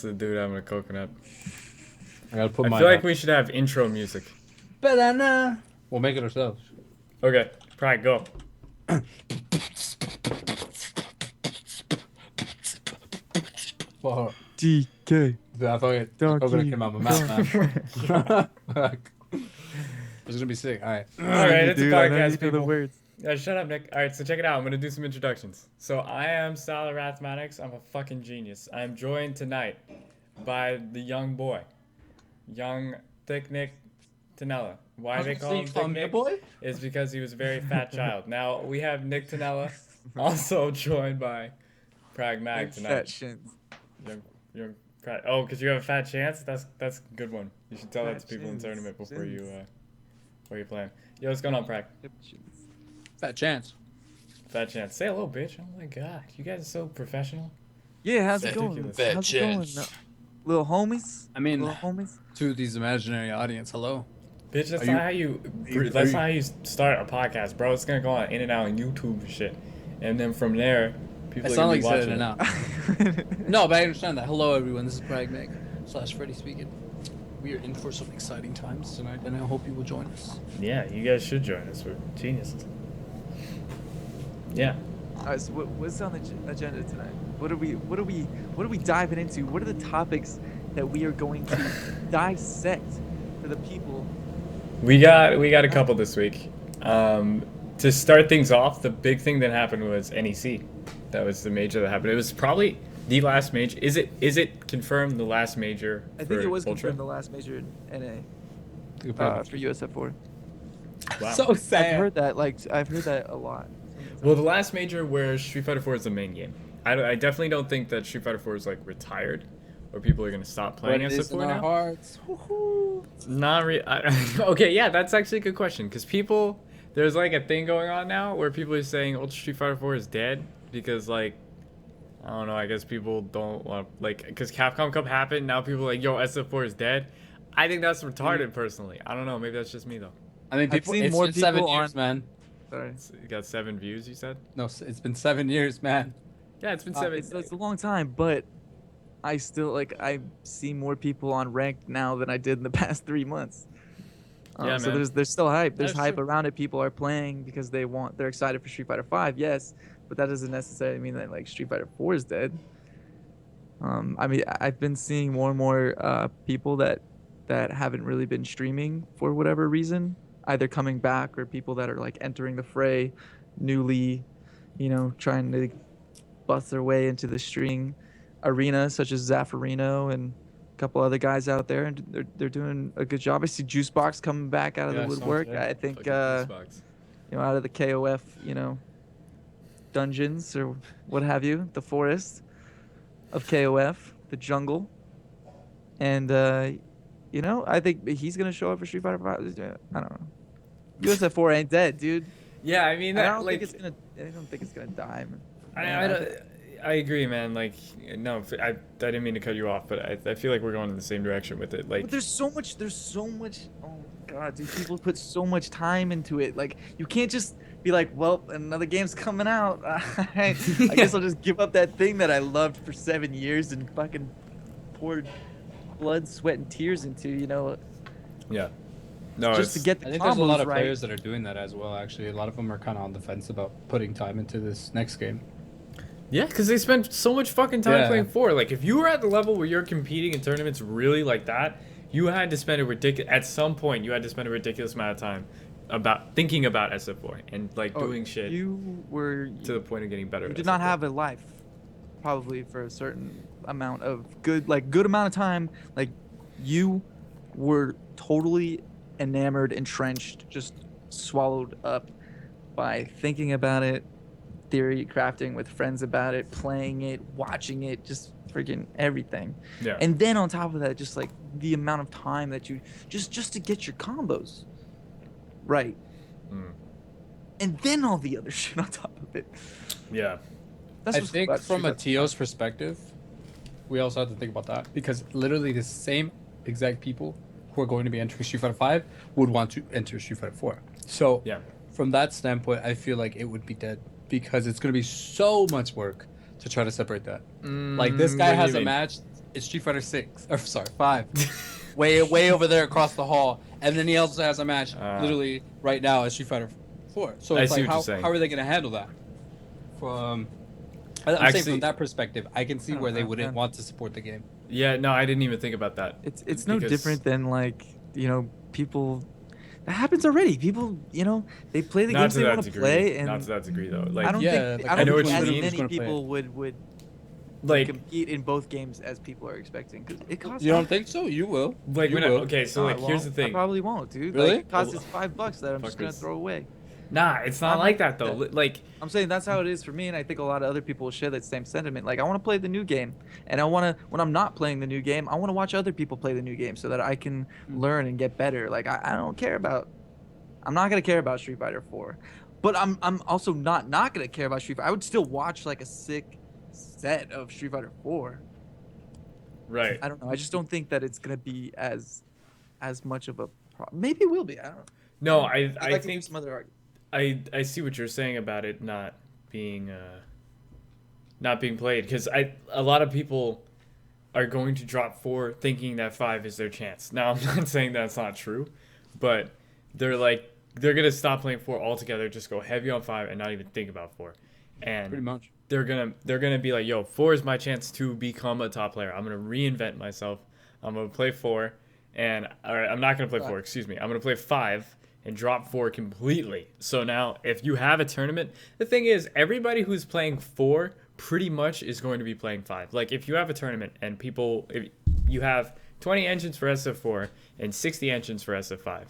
The dude having a coconut. I gotta put I my. feel like we should have intro music. Banana. We'll make it ourselves. Okay, Prag, go. Fuck. DK. Dude, I thought it Doggy. came out of my mouth, man. Fuck. It's gonna be sick. All right. All right, it's a Dude, I know podcast, you know the people. words. Shut up, Nick. All right, so check it out. I'm gonna do some introductions. So I am Sal Mathematics. I'm a fucking genius. I'm joined tonight by the young boy, young thick Nick Tanella. Why they call him Thick Nick is because he was a very fat child. Now we have Nick Tanella, also joined by Prag Mag tonight. Young Prag. Oh, because you have a fat chance. That's a good one. You should tell that to people in the tournament before you play. Yo, what's going on, Prag? Fat chance. Fat chance. Say hello, bitch. Oh my god, you guys are so professional. Yeah, how's it Ridiculous. going? Fat How's it going? chance. Little homies? I mean, Little homies? to these imaginary audience, hello. Bitch, that's Are not you- how you. That's not how you start a podcast, bro. It's gonna go on in and out on YouTube and shit, and then from there, people It are sounds gonna like be you said watching it now. No, but I understand that. Hello, everyone. This is Prag Meg / Freddy speaking. We are in for some exciting times tonight, and I hope you will join us. Yeah, you guys should join us. We're geniuses. Yeah. Alright, so what's on the agenda tonight? What are we diving into? What are the topics that we are going to dissect for the people? We got a couple this week. To start things off, the big thing that happened was NEC. That was the major that happened. It was probably the last major. Is it confirmed the last major? I think it was Ultra? confirmed the last major in You NA for USF4. Wow. So sad. I've heard that a lot. Well, the last major where Street Fighter 4 is the main game. I definitely don't think that Street Fighter 4 is like retired, or people are gonna stop playing But it is in SF4 our now. hearts. Woohoo. Not okay, yeah, that's actually a good question because there's like a thing going on now where people are saying Ultra Street Fighter 4 is dead because like I don't know, I guess people don't want like because Capcom Cup happened, now people are like, yo, SF4 is dead. I think that's retarded personally. I don't know, maybe that's just me though. I mean, I've people. seen It's more been 7 people years, on- man. Sorry. You got 7 views, you said? No, it's been 7 years, man. Yeah, it's been 7. It's a long time, but I still I see more people on ranked now than I did in the past 3 months. Yeah, so man. there's still hype. There's That's hype true. around it. People are playing because they're excited for Street Fighter 5. Yes, but that doesn't necessarily mean that like Street Fighter 4 is dead. I mean, I've been seeing more and more people that haven't really been streaming for whatever reason, either coming back or people that are like entering the fray newly, trying to bust their way into the streaming arena, such as Zaffarino and a couple other guys out there, and they're doing a good job. I see Juicebox coming back out of Yeah, the I saw woodwork. today. I think Fucking Xbox. out of the KOF, dungeons or what have you, the forest of KOF, the jungle, and I think he's gonna show up for Street Fighter 5. I don't know. USF4 ain't dead, dude. Yeah, I mean I that don't like think it's gonna die, man. I agree, man. Like, no, I didn't mean to cut you off, but I feel like we're going in the same direction with it. Like, But there's so much. Oh god, dude, people put so much time into it. Like, you can't just be like, well, another game's coming out. I guess I'll just give up that thing that I loved for 7 years and fucking poured blood, sweat, and tears into. yeah, no, Just to get the I think there's a lot combos of right. players that are doing that as well. Actually, a lot of them are kind of on the fence about putting time into this next game. yeah, because they spend so much fucking time Yeah. playing 4. Like, if you were at the level where you're competing in tournaments really like that, you had to spend at some point, you had to spend a ridiculous amount of time thinking about SF4 and like doing shit You were. to the point of getting better. You at did not SF4. have a life, probably for a certain amount of good amount of time. Like, you were totally enamored, entrenched, just swallowed up by thinking about it, theory crafting with friends about it, playing it, watching it, just freaking everything. Yeah. And then on top of that, just like the amount of time that you just to get your combos right. Mm. And then all the other shit on top of it. Yeah. That's I what's think about from a Street Fighter TO's perspective, we also have to think about that because literally the same exact people who are going to be entering Street Fighter 5 would want to enter Street Fighter 4. So Yeah. from that standpoint, I feel like it would be dead because it's going to be so much work to try to separate that. Like this guy what do has you a mean? match is Street Fighter 6. Or sorry, 5. way over there across the hall. And then he also has a match literally right now at Street Fighter 4. So I it's see like what you're saying. how are they going to handle that? I'm saying Actually, from that perspective, I can see I don't where they know, wouldn't man. want to support the game. yeah, no, I didn't even think about that. It's no Because- different than like, people. That happens already. People, they play the Not games to they that want to degree. play, and Not to that degree though. I Like, don't Yeah, think like, I I know don't what think you as mean. many Gonna play people would like, compete in both games as people are expecting because it costs. You don't think so? You will. like you when I, will. okay, so No, like I here's the won't. thing. I probably won't, dude. Really? Like, it costs us $5 that I'm just gonna Fuckers. throw away. Nah, it's not I'm like not- that though. Like, I'm saying that's how it is for me, and I think a lot of other people will share that same sentiment. Like, I want to play the new game, and I want to, when I'm not playing the new game, I want to watch other people play the new game so that I can learn and get better. Like, I don't care about, I'm not gonna care about Street Fighter 4, but I'm also not gonna care about Street Fighter. I would still watch like a sick set of Street Fighter 4. right. I don't know. I just don't think that it's gonna be as much of a problem. Maybe it will be. I don't know. No, I'd I like to think give some other arguments. I see what you're saying about it being not being played because a lot of people are going to drop 4 thinking that 5 is their chance. Now I'm not saying that's not true, but they're gonna stop playing 4 altogether, just go heavy on 5 and not even think about 4, and Pretty much. they're gonna be like, yo, 4 is my chance to become a top player. I'm gonna reinvent myself. I'm gonna play 4, I'm not gonna play 4. Excuse me. I'm gonna play 5 and drop 4 completely. So now, if you have a tournament, the thing is, everybody who's playing 4 pretty much is going to be playing 5. Like, if you have a tournament and if you have 20 engines for SF4 and 60 engines for SF5,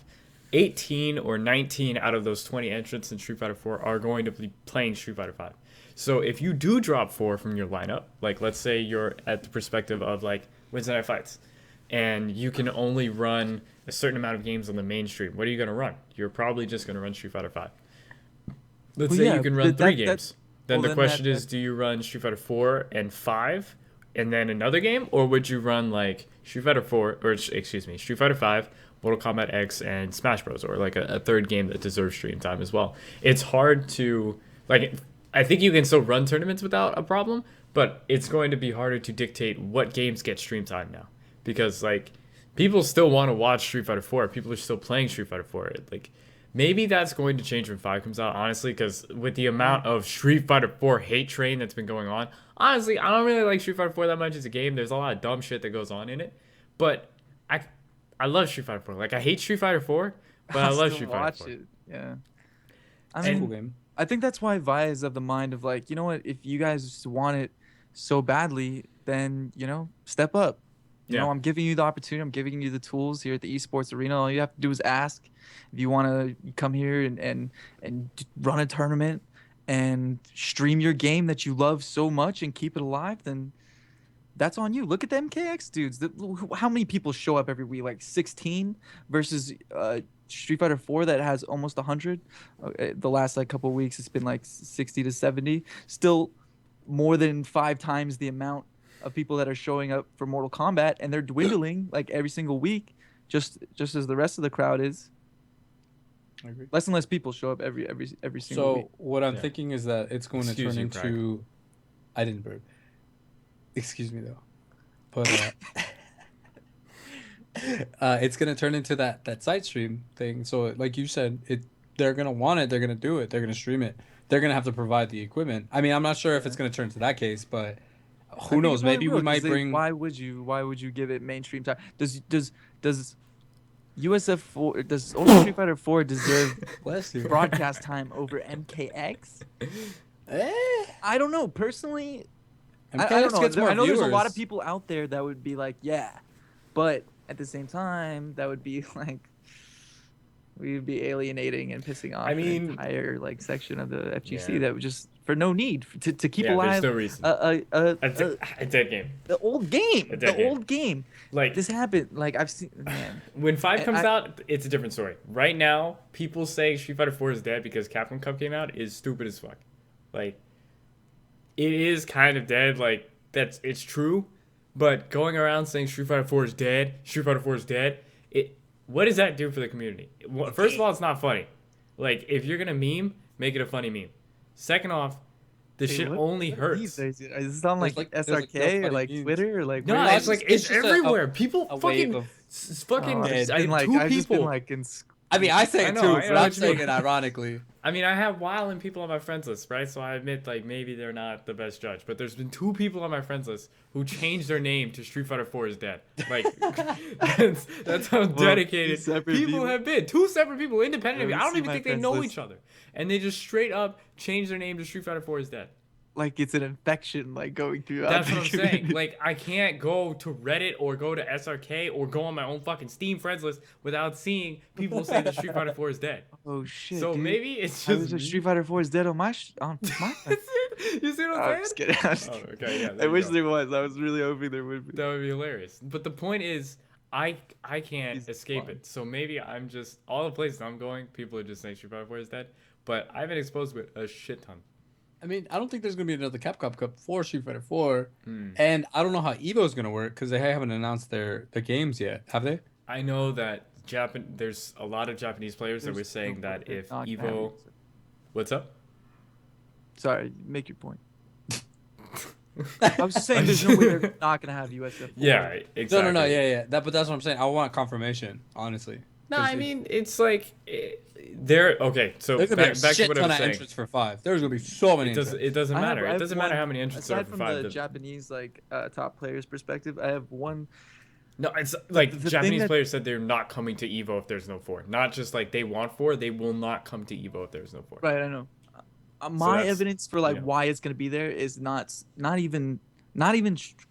18 or 19 out of those 20 entrants in Street Fighter 4 are going to be playing Street Fighter 5. So if you do drop 4 from your lineup, like let's say you're at the perspective of like Wednesday Night Fights, and you can only run a certain amount of games on the mainstream, what are you going to run? You're probably just going to run Street Fighter 5. Let's say you can run 3 games. Then the question is, do you run Street Fighter 4 and 5 and then another game? Or would you run like Street Fighter 4, or excuse me, Street Fighter 5, Mortal Kombat X, and Smash Bros, or like a third game that deserves stream time as well? It's hard to, like, I think you can still run tournaments without a problem, but it's going to be harder to dictate what games get stream time now. Because, like, people still want to watch Street Fighter 4. People are still playing Street Fighter 4. Like, maybe that's going to change when 5 comes out, honestly, because with the amount of Street Fighter 4 hate train that's been going on, honestly, I don't really like Street Fighter 4 that much as a game. There's a lot of dumb shit that goes on in it. But I love Street Fighter 4. Like, I hate Street Fighter 4, but I love Street Fighter 4. It. Yeah. I It's a mean, cool game. I think that's why Vi is of the mind of like, you know what, if you guys want it so badly, then, step up. You Yeah. know, I'm giving you the opportunity. I'm giving you the tools here at the esports arena. All you have to do is ask. If you want to come here and run a tournament and stream your game that you love so much and keep it alive, then that's on you. Look at the MKX dudes. How many people show up every week? Like 16 versus Street Fighter 4 that has almost 100. The last like couple of weeks, it's been like 60 to 70. Still more than 5 times the amount of people that are showing up for Mortal Kombat, and they're dwindling like every single week, just as the rest of the crowd is. I agree. Less and less people show up every single So week. what I'm Yeah. thinking is that it's going Excuse to you, turn Prag. into. I didn't burp. Excuse me though, but it's gonna turn into that side stream thing. So like you said, they're gonna want it. They're gonna do it. They're gonna stream it. They're gonna have to provide the equipment. I mean, I'm not sure if it's gonna turn to that case, but I who think knows? it probably Maybe will, we 'cause might bring. Why would you give it mainstream time? Does USF4 does only Street Fighter 4 deserve Bless you. broadcast time over MKX? I don't know. Personally, I MKX don't know. gets more I know there's a lot of viewers. people out there that would be like, yeah, but at the same time, that would be like we would be alienating and pissing off I mean- an entire like section of the FGC Yeah. that would just for no need to keep Yeah, there's alive no reason. A dead game. the old game. A dead The game. old game. Like, This happened. Like I've seen. Man, when 5 comes I- out, it's a different story. Right now, people saying Street Fighter 4 is dead because Capcom Cup came out is stupid as fuck. Like, it is kind of dead. Like, it's true. But going around saying Street Fighter 4 is dead, Street Fighter 4 is dead, what does that do for the community? First of all, it's not funny. Like, if you're going to meme, make it a funny meme. Second off, This Wait, shit what- only what are hurts. these? Is this on There's like like- there's, like, no SRK or funny like memes. Twitter or like No, where it's is like this? it's just everywhere. People a fucking wave of fucking. dead. I Been have like, two I've just been people. like I mean, I say I it know, too, I but know I'm what you saying mean. it ironically. I mean, I have wildin' people on my friends list, right? So I admit, like, maybe they're not the best judge, but there's been two people on my friends list who changed their name to Street Fighter 4 is dead. Like, that's how dedicated two separate people people? have been. Two separate people, independent of me. Let I me don't see even my think they friends know list. each other, and they just straight up changed their name to Street Fighter 4 is dead. Like it's an infection like going throughout. That's the what I'm saying. community. Like, I can't go to Reddit or go to SRK or go on my own fucking Steam friends list without seeing people say that Street Fighter 4 is dead. Oh shit, So dude. maybe it's I just was a me. Street Fighter 4 is dead on my on my. You see what I'm I'm saying? just kidding. I'm just Oh, kidding. okay, yeah. I there you wish go. there was. I was really hoping there would be. That would be hilarious. But the point is, I can't He's escape fine. it. So maybe I'm just all the places I'm going, people are just saying Street Fighter 4 is dead. But I've been exposed to it a shit ton. I mean, I don't think there's gonna be another Capcom Cup for Street Fighter 4, Hmm. and I don't know how Evo's gonna work because they haven't announced the games yet, have they? I know that there's a lot of Japanese players that were There's saying no that way they're if not gonna have Evo, it. what's up? Sorry, make your point. I was just saying, there's no way they're not gonna have USF. Yeah, exactly. No, yeah. But that's what I'm saying. I want confirmation, honestly. No, 'Cause I mean it's like they're okay. So there's gonna be a back to shit what I ton was of saying. entrants for 5. There's gonna be so many. It doesn't I have- matter. I It have doesn't matter one- how many entrants there are Aside for from 5. the The- Japanese like top players' perspective, I have one. No, it's like the thing Japanese that- players said they're not coming to Evo if there's no 4. Not just like they want 4, they will not come to Evo if there's no 4. Right, I know. My that's- evidence for like yeah. why it's gonna be there is not even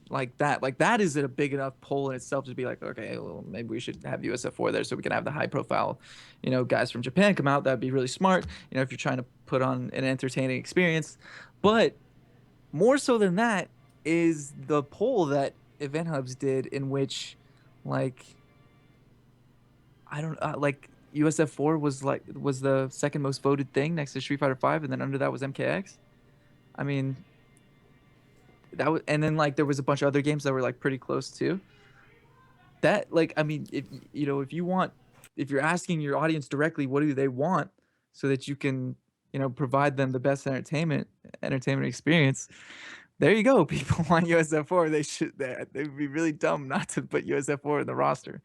like that. Like that is a big enough poll in itself to be like, okay, well maybe we should have USF4 there so we can have the high profile, guys from Japan come out. That'd be really smart. If you're trying to put on an entertaining experience. But more so than that is the poll that Event Hubs did, in which, like, I don't like USF4 was the second most voted thing next to Street Fighter 5, and then under that was MKX. I mean, that was, and then like there was a bunch of other games that were like pretty close too. That like, I mean, if you're asking your audience directly, what do they want, so that you can provide them the best entertainment experience. There you go. People want USF4. They would be really dumb not to put USF4 in the roster.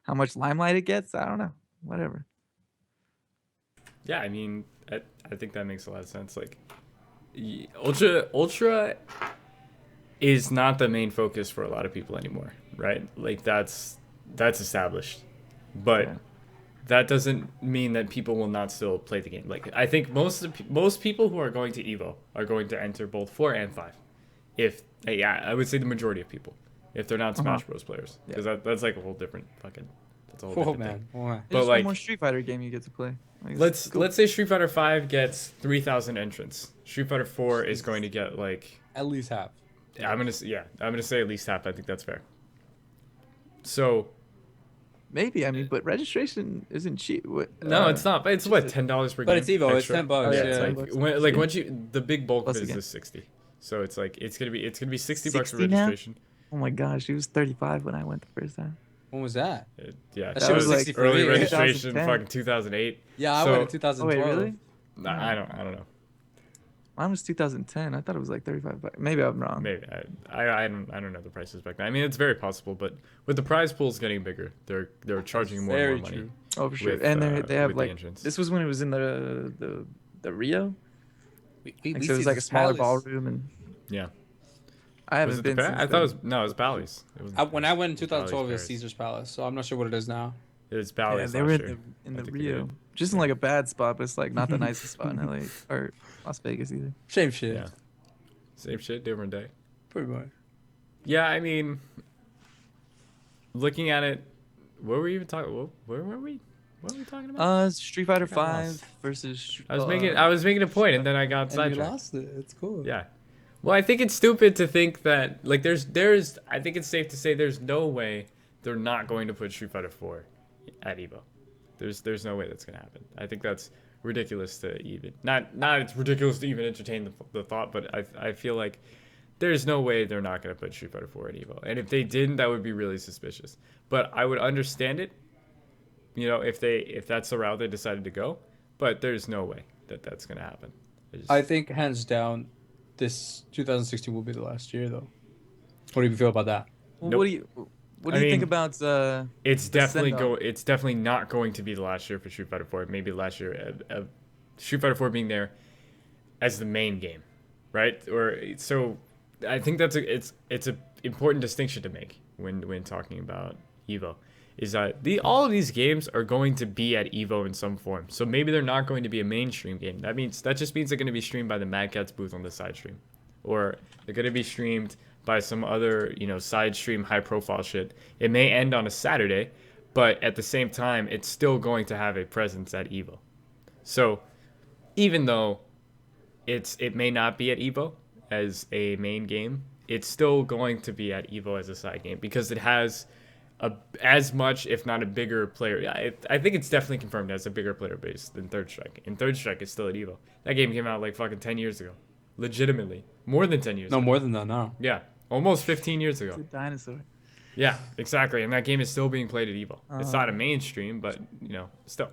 How much limelight it gets, I don't know. Whatever. Yeah, I mean, I think that makes a lot of sense. Like, Ultra is not the main focus for a lot of people anymore, right? Like that's established, but Yeah. that doesn't mean that people will not still play the game. Like I think most people who are going to Evo are going to enter both 4 and 5. I would say the majority of people, if they're not Smash Bros players, because that's like a whole different fucking. That's a whole Oh different man, thing. oh, man. It's But, just like- one more Street Fighter game you get to play. Like, it's Let's cool. let's say Street Fighter 5 gets 3,000 entrants. Street Fighter 4 is going to get like At least half. I'm gonna say at least half. I think that's fair. So Maybe, I mean, but registration isn't cheap. no, it's not. It's what $10 per game. But it's Evo. It's extra? $10. Oh, yeah, It's it's yeah. like $10. once you the big bulk Plus of it again. is 60. So it's like it's gonna be 60 bucks for 60 now? registration. Oh my gosh, he was 35 when I went the first time. When was that? Yeah, That so shit was it 60 for early me. registration, 2010. fucking 2008. Yeah, I So- went in Oh wait, 2012. really? I don't know. Mine was 2010. I thought it was like 35 bucks. Maybe I'm wrong. Maybe I don't know the prices back then. I mean, it's very possible, but with the prize pools getting bigger, they're charging more and Very more money. true. Oh, for sure. with, And they with have the like entrance. this was when it was in the Rio. We Like, so it was like a smaller ballroom, and Yeah. I Was haven't it been. the Since I thought it was no, it was Bally's. It was When I went in it was Bally's 2012, it was Paris. Caesar's Palace, so I'm not sure what it is now. It was Yeah, Bally's they were last in year. the I think they Rio, did. just in like a bad spot, but it's like not the nicest spot in LA or Las Vegas either. Same shit. Yeah. Same shit, different day. Pretty much. Yeah, I mean, looking at it, what were we even talking? Where were we? What were we talking about? Street Fighter I got 5 lost. versus. I was making a point, and then I got And you sidetracked. lost it. It's cool. Yeah. Well, I think it's stupid to think that like there's I think it's safe to say there's no way they're not going to put Street Fighter 4 at Evo. There's no way that's gonna happen. I think that's ridiculous to even not it's ridiculous to even entertain the thought, but I feel like there's no way they're not gonna put Street Fighter 4 at Evo. And if they didn't, that would be really suspicious. But I would understand it, if that's the route they decided to go. But there's no way that that's gonna happen. I think hands down, this 2016 will be the last year, though. What do you feel about that? Well, Nope. what I do you think mean, about It's the definitely send-off? It's definitely not going to be the last year for Street Fighter 4. Maybe last year, Street Fighter 4 being there as the main game, right? Or so I think it's a important distinction to make when talking about Evo, is that all of these games are going to be at Evo in some form. So maybe they're not going to be a mainstream game. That just means they're going to be streamed by the Mad Catz booth on the side stream, or they're going to be streamed by some other side stream high profile shit. It may end on a Saturday, but at the same time, it's still going to have a presence at Evo. So even though it may not be at Evo as a main game, it's still going to be at Evo as a side game because it has as much, if not a bigger player. I think it's definitely confirmed as a bigger player base than Third Strike. And Third Strike is still at Evo. That game came out like fucking 10 years ago. Legitimately. More than 10 years No, ago. more than that. No. Yeah. Almost 15 years It's ago. a dinosaur. Yeah, exactly. And that game is still being played at Evo. It's not a Oh. mainstream, but, still.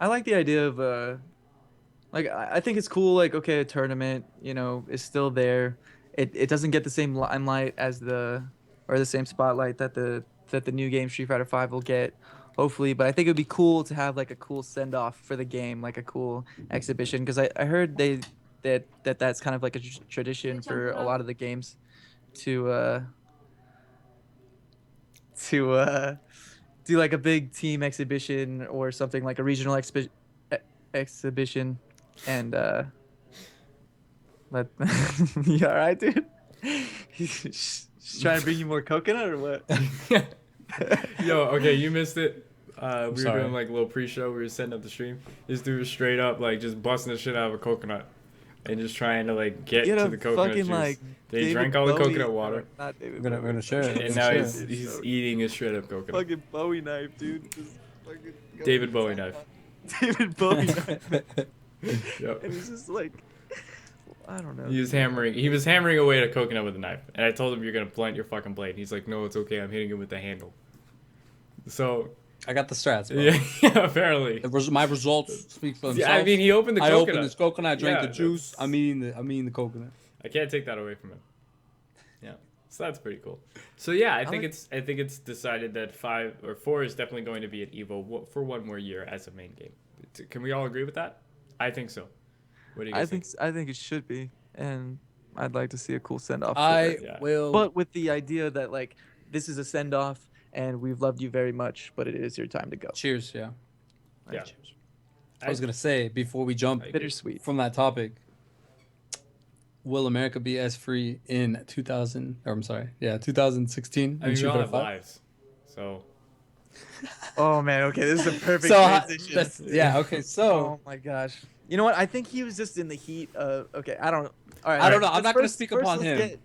I like the idea of like I think it's cool. Like okay, a tournament, is still there. It doesn't get the same limelight as the same spotlight that the new game Street Fighter 5 will get, hopefully. But I think it would be cool to have like a cool send off for the game, like a cool exhibition. Because I heard that's kind of like a tradition for a lot of the games to to do like a big team exhibition or something like a regional exhibition, and let you all right, dude? He's trying to bring you more coconut or what? Yo, okay, you missed it. We were sorry. doing like a little pre-show. We were setting up the stream. This dude was straight up like just busting the shit out of a coconut and just trying to like get Get to a the coconut fucking juice. like They David drank all the Bowie- coconut water, Not David We're Bowie. gonna share it. and We're now gonna he's share it. he's eating a shred of coconut. Fucking Bowie knife, dude. Just fucking go David inside Bowie knife. that. David Bowie knife. Yep. And he's just like, I don't know. He was hammering away at a coconut with a knife, and I told him you're gonna blunt your fucking blade. He's like, no, it's okay. I'm hitting it with the handle. So I got the strats, bro. yeah, apparently. My results speak for themselves. Yeah, I mean, he opened the I coconut. opened this coconut, I drank Yeah, the juice. that's- I mean the coconut. I can't take that away from him. Yeah, so that's pretty cool. So yeah, I think like- it's decided that 5 or 4 is definitely going to be at Evo for one more year as a main game. Can we all agree with that? I think so. What do you guys think? I think it should be, and I'd like to see a cool send off. Yeah. will. But with the idea that like this is a send off, and we've loved you very much, but it is your time to go. Cheers, yeah. Yeah. Cheers. I was gonna say before we jump Bittersweet. from that topic, will America be as free in 2016? I mean, we Street all Fighter have 5? lives, so Oh man, okay, this is a perfect So transition. yeah, okay. So Oh my gosh. You know what? I think he was just in the heat of. Okay, I don't. All right. I don't know. I'm let's not gonna first- speak first upon let's him.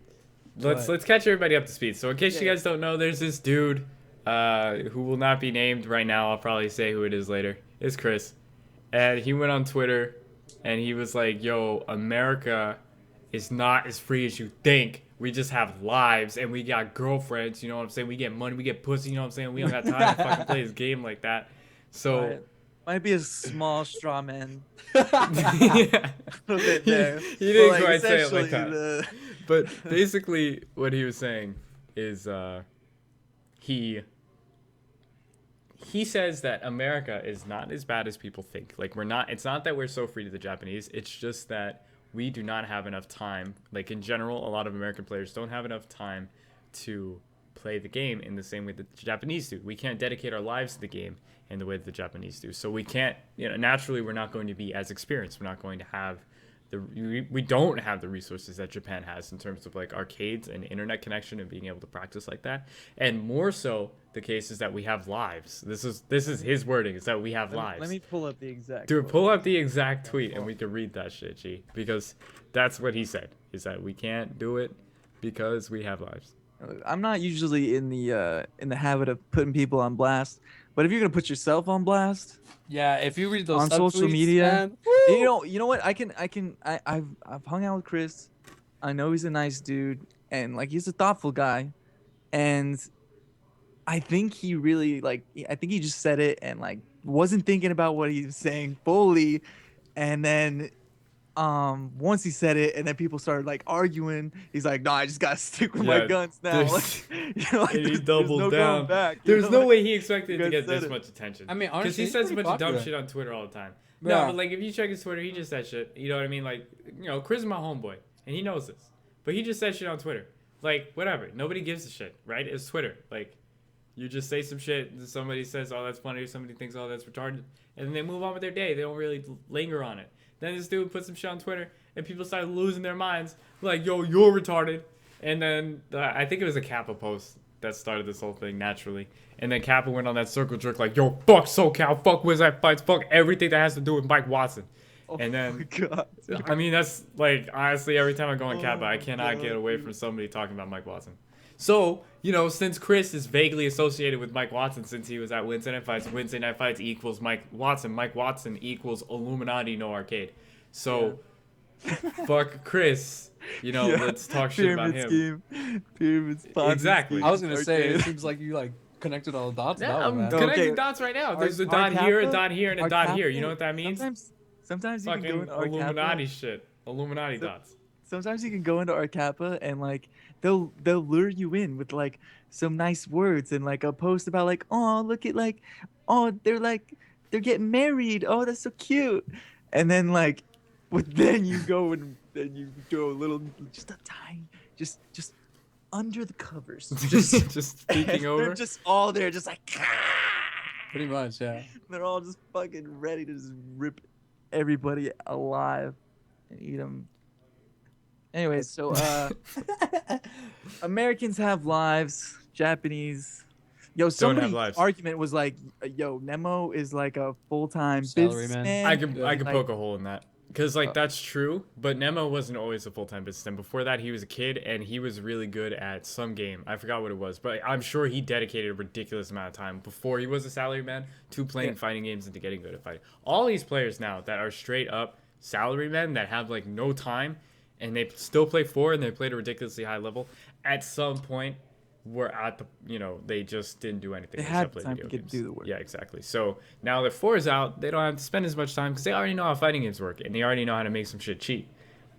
get- let's catch everybody up to speed. So in case you Yeah. guys don't know, there's this dude who will not be named right now. I'll probably say who it is later. It's Chris, and he went on Twitter, and he was like, "Yo, America is not as free as you think. We just have lives, and we got girlfriends. You know what I'm saying? We get money, we get pussy. You know what I'm saying? We don't got time to fucking play this game like that." So. Right. Might be a small straw man. Yeah. A little bit there. He didn't But, quite say it like essentially that. But basically, what he was saying is he says that America is not as bad as people think. Like we're not. It's not that we're so free to the Japanese. It's just that we do not have enough time. Like in general, a lot of American players don't have enough time to play the game in the same way that the Japanese do. We can't dedicate our lives to the game in the way that the Japanese do. So we can't, naturally we're not going to be as experienced. We're not going to have we don't have the resources that Japan has in terms of like arcades and internet connection and being able to practice like that. And more so the case is that we have lives. This is his wording, is that we have lives. Let me pull up the exact. Dude, quote. pull up the exact tweet and we can read that shit, G. Because that's what he said, is that we can't do it because we have lives. I'm not usually in the habit of putting people on blast, but if you're gonna put yourself on blast yeah, if you read those on social subtweets, media, man, you know what? I've hung out with Chris. I know he's a nice dude, and like he's a thoughtful guy, and I think he really I think he just said it and like wasn't thinking about what he was saying fully, and then once he said it, and then people started like arguing. He's like, "No, I just gotta stick with my Yeah, guns now." Like, there's like, and he there's doubled no going down. back. There's no like, way he you expected it to guys get said this it. much attention. I mean, Because honestly, he he's says a pretty bunch of dumb popular. shit on Twitter all the time. Yeah. No, but like if you check his Twitter, he just said shit. You know what I mean? Like, Chris is my homeboy, and he knows this. But he just said shit on Twitter. Like, whatever. Nobody gives a shit, right? It's Twitter. Like, you just say some shit, and somebody says, "Oh, that's funny," or somebody thinks, "Oh, that's retarded," and then they move on with their day. They don't really linger on it. Then this dude put some shit on Twitter, and people started losing their minds. Like, "Yo, you're retarded." And then I think it was a Kappa post that started this whole thing naturally. And then Kappa went on that circle jerk, like, "Yo, fuck SoCal, fuck Wizard Fights, fuck everything that has to do with Mike Watson." Oh And then, my god. I mean, that's like, honestly, every time I go on Kappa, I Oh, cannot get God, away dude. from somebody talking about Mike Watson. So, since Chris is vaguely associated with Mike Watson since he was at Wednesday Night Fights equals Mike Watson equals Illuminati No Arcade. So, fuck Chris. Yeah. Let's talk shit about him. Scheme. Pyramid Ponzi Exactly. scheme. I was gonna say, it Arcade. seems like you like connected all the dots. Yeah, That one, I'm man. No, connecting okay. dots right now. There's a Our dot here, a Kappa- dot here, and a our dot here. You Kappa- know what that means? Sometimes you can go Fucking into our Illuminati Kappa. shit. Illuminati dots. Sometimes you can go into our Kappa and like they'll lure you in with like some nice words and like a post about like, oh, look at like, oh, they're getting married. Oh, that's so cute. And then like, but then you go and then you do a little, just a tiny, just under the covers, just Just speaking over. They're just all there, just like, Pretty much, yeah. they're all just fucking ready to just rip everybody alive and eat them. Anyways, so Americans have lives, Japanese. Yo, have somebody's lives. argument was like, yo, Nemo is like a full-time Salaryman. businessman. I could like, poke a hole in that because that's true. But Nemo wasn't always a full-time businessman. Before that, he was a kid and he was really good at some game. I forgot what it was, but I'm sure he dedicated a ridiculous amount of time before he was a salaryman to playing fighting games and to getting good at fighting. All these players now that are straight up salarymen that have like no time and they still play four and they played a ridiculously high level at some point were at the they just didn't do anything They except had play time video to games. do the work. Yeah, exactly. So now that four is out, they don't have to spend as much time because they already know how fighting games work and they already know how to make some shit cheap.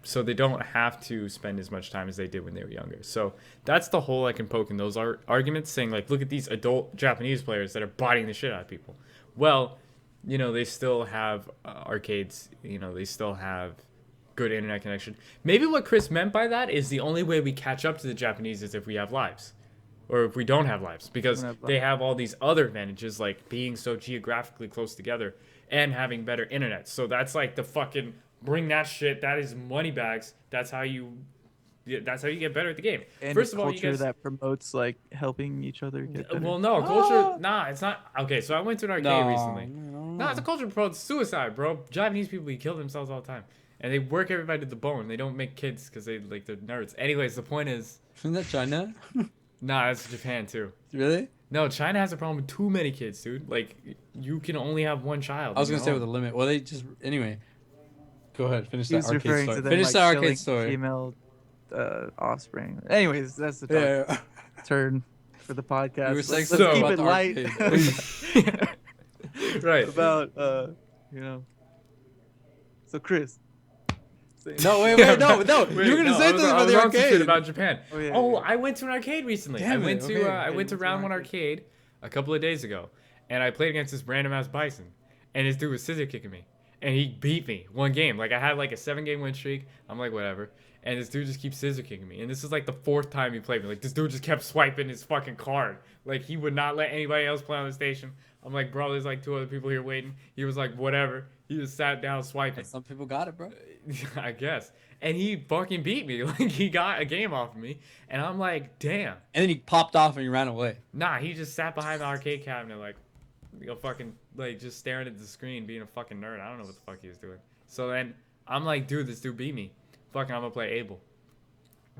So they don't have to spend as much time as they did when they were younger. So that's the hole I can poke in those arguments, saying like, look at these adult Japanese players that are bodying the shit out of people. Well, they still have arcades. They still have good internet connection. Maybe what Chris meant by that is the only way we catch up to the Japanese is if we have lives. Or if we don't have lives, because they have all these other advantages like being so geographically close together and having better internet. So that's like the fucking bring that shit. That is money bags. That's how you get better at the game. And First a of all, you culture guys. that promotes like helping each other get better. Well, no culture. Nah, it's not. Okay, so I went to an arcade No, recently. no, No, it's a culture that promotes suicide, bro. Japanese people kill themselves all the time, and they work everybody to the bone. They don't make kids because they're nerds. Anyways, the point is. Isn't that China? Nah, that's Japan too. Really? No, China has a problem with too many kids, dude. Like, you can only have one child. I was gonna say know? with a limit. Well, they just anyway. Go ahead, finish He that was arcade referring story. to them Finish like that killing arcade story. female offspring. Anyways, that's the Yeah. turn for the podcast. You were saying Let's something keep about it the light arcade. Right. about So Chris. say- No, wait, no. Wait, You were gonna no, say I was something about the on some shit arcade. about Japan. Oh, yeah, Oh, yeah. I went to an arcade recently. Damn I went it, to okay. I went to went to Round an One arcade. Arcade a couple of days ago, and I played against this random ass bison, and this dude was scissor kicking me, and he beat me one game. Like I had like a 7-game win streak. I'm like whatever, and this dude just keeps scissor kicking me, and this is like the 4th time he played me. Like this dude just kept swiping his fucking card. Like he would not let anybody else play on the station. I'm like, bro, there's like 2 other people here waiting. He was like, whatever. He just sat down swiping. Some people got it, bro. I guess. And he fucking beat me. Like he got a game off of me. And I'm like, damn. And then he popped off and he ran away. Nah, he just sat behind the arcade cabinet like fucking like just staring at the screen being a fucking nerd. I don't know what the fuck he was doing. So then I'm like, dude, this dude beat me. Fucking I'm gonna play Abel.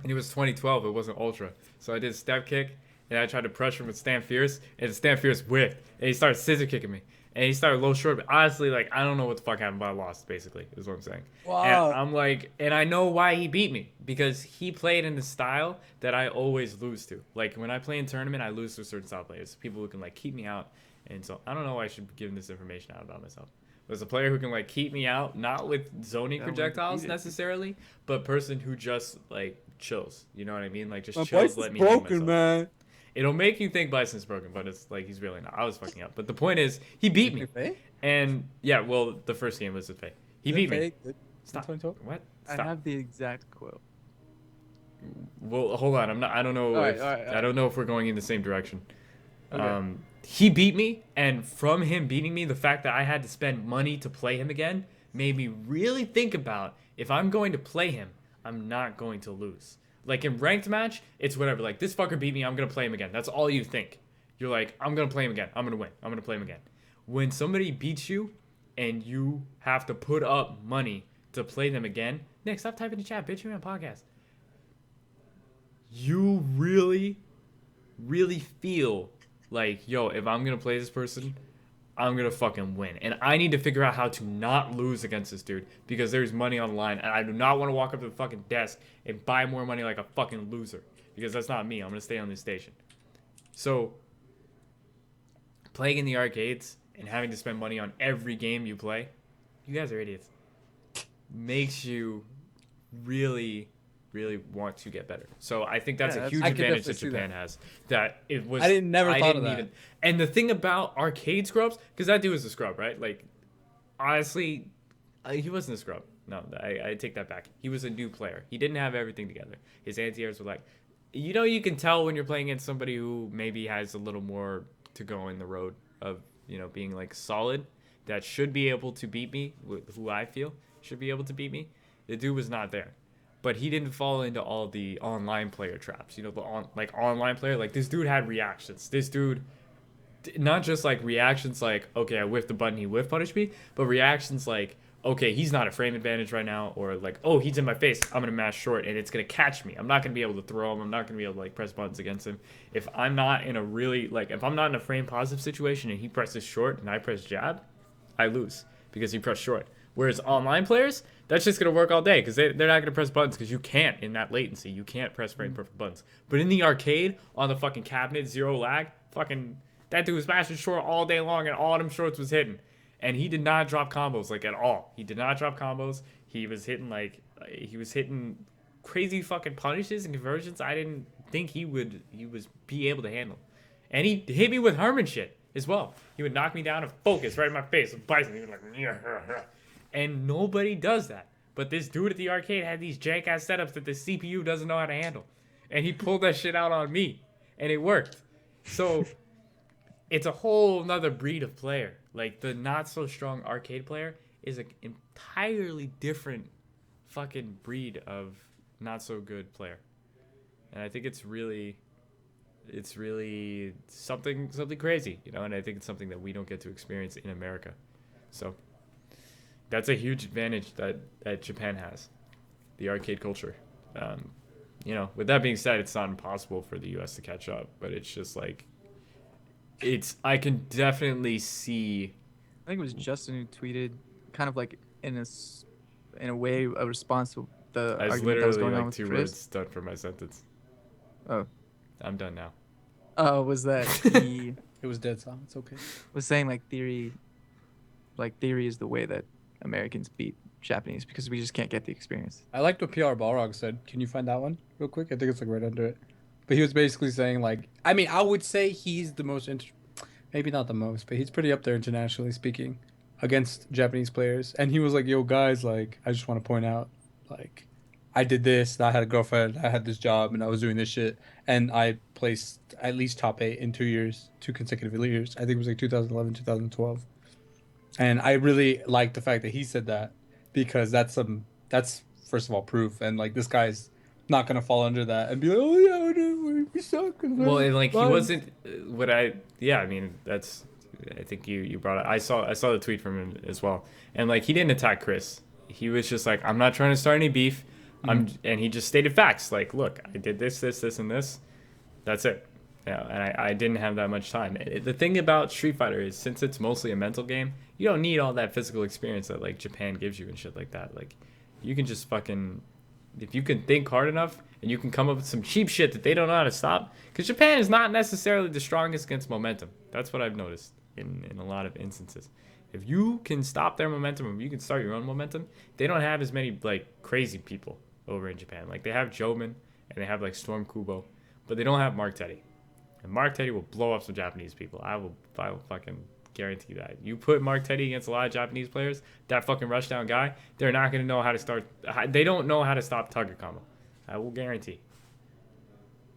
And it was 2012, it wasn't Ultra. So I did step kick and I tried to pressure him with Stand Fierce, and Stand Fierce whiffed. And he started scissor kicking me. And he started low short, but honestly, like, I don't know what the fuck happened, but I lost, basically, is what I'm saying. Wow. And I'm like, and I know why he beat me. Because he played in the style that I always lose to. Like, when I play in tournament, I lose to certain style players. People who can, like, keep me out. And so, I don't know why I should be giving this information out about myself. was a player who can like keep me out, not with zoning Yeah, when projectiles defeated. necessarily, but person who just like chills. You know what I mean? Like just My chills, Bison's let me hang broken, myself. man. It'll make you think Bison's broken, but it's like he's really not. I was fucking up. But the point is, he beat me. And yeah, well, the first game was a fake. He beat me. Stop. What? I Stop. have the exact quote. Well, hold on. I'm not. I don't know. All right, If, all right, all I don't know if we're going in the same direction. Okay. He beat me, and from him beating me, the fact that I had to spend money to play him again made me really think about if I'm going to play him, I'm not going to lose. Like in ranked match, it's whatever. Like this fucker beat me, I'm gonna play him again. That's all you think. You're like, I'm gonna play him again. I'm gonna win. I'm gonna play him again. When somebody beats you, and you have to put up money to play them again, Nick, stop typing in the chat, bitch. You're on a podcast. You really, really feel like, yo, if I'm gonna play this person, I'm gonna fucking win. And I need to figure out how to not lose against this dude because there's money on the line, and I do not want to walk up to the fucking desk and buy more money like a fucking loser because that's not me. I'm gonna stay on this station. So, playing in the arcades and having to spend money on every game you play, you guys are idiots. Makes you really, really want to get better. So I think that's a huge advantage that Japan has. That it was. I never thought of that. And the thing about arcade scrubs, because that dude was a scrub, right? Like, honestly, he wasn't a scrub. No, I take that back. He was a new player. He didn't have everything together. His anti-airs were like, you can tell when you're playing against somebody who maybe has a little more to go in the road of, being like solid, that should be able to beat me, who I feel should be able to beat me. The dude was not there. But he didn't fall into all the online player traps. The online player, like this dude had reactions. This dude, not just like reactions like, okay, I whiffed the button, he whiff punished me, but reactions like, okay, he's not a frame advantage right now, or like, oh, he's in my face, I'm gonna mash short and it's gonna catch me. I'm not gonna be able to throw him. I'm not gonna be able to like press buttons against him. If I'm not in a frame positive situation and he presses short and I press jab, I lose because he pressed short. Whereas online players, that's just going to work all day because they're not going to press buttons because you can't in that latency. You can't press frame perfect buttons. But in the arcade, on the fucking cabinet, zero lag, fucking that dude was smashing short all day long and all them shorts was hitting. And he did not drop combos like at all. He did not drop combos. He was hitting crazy fucking punishes and conversions I didn't think he was be able to handle. And he hit me with Herman shit as well. He would knock me down and focus right in my face with Bison. He was like, and nobody does that. But this dude at the arcade had these jank-ass setups that the CPU doesn't know how to handle. And he pulled that shit out on me. And it worked. So, it's a whole nother breed of player. Like, the not-so-strong arcade player is an entirely different fucking breed of not-so-good player. And I think it's really something crazy, and I think it's something that we don't get to experience in America. So that's a huge advantage that Japan has, the arcade culture. With that being said, it's not impossible for the US to catch up, but it's just like, I can definitely see. I think it was Justin who tweeted kind of like in a way a response to the argument that was going on with two Chris. words done for my sentence. Oh. I'm done now. Was that he It was dead silent. It's okay. was saying theory is the way that Americans beat Japanese because we just can't get the experience. I liked what PR Balrog said. Can you find that one real quick? I think it's like right under it. But he was basically saying I would say he's the most, maybe not the most, but he's pretty up there internationally speaking against Japanese players. And he was like, yo, guys, I just want to point out, I did this, I had a girlfriend, I had this job, and I was doing this shit. And I placed at least top 8 in 2 consecutive years. I think it was 2011, 2012. And I really like the fact that he said that because that's first of all proof. And this guy's not going to fall under that and be like, oh yeah, we suck. Well, and he wasn't that's, I think you brought it. I saw the tweet from him as well. And he didn't attack Chris. He was just like, I'm not trying to start any beef. And he just stated facts. Look, I did this, and this. That's it. Yeah, and I didn't have that much time. The thing about Street Fighter is, since it's mostly a mental game, you don't need all that physical experience that Japan gives you and shit like that. You can just fucking, if you can think hard enough and you can come up with some cheap shit that they don't know how to stop. Because Japan is not necessarily the strongest against momentum. That's what I've noticed in a lot of instances. If you can stop their momentum, if you can start your own momentum, they don't have as many like crazy people over in Japan. Like they have Joman and they have like Storm Kubo, but they don't have Mark Teddy. And Mark Teddy will blow up some Japanese people. I will fucking guarantee that. You put Mark Teddy against a lot of Japanese players, that fucking rushdown guy, they're not gonna know how to start. They don't know how to stop Tugger combo. I will guarantee.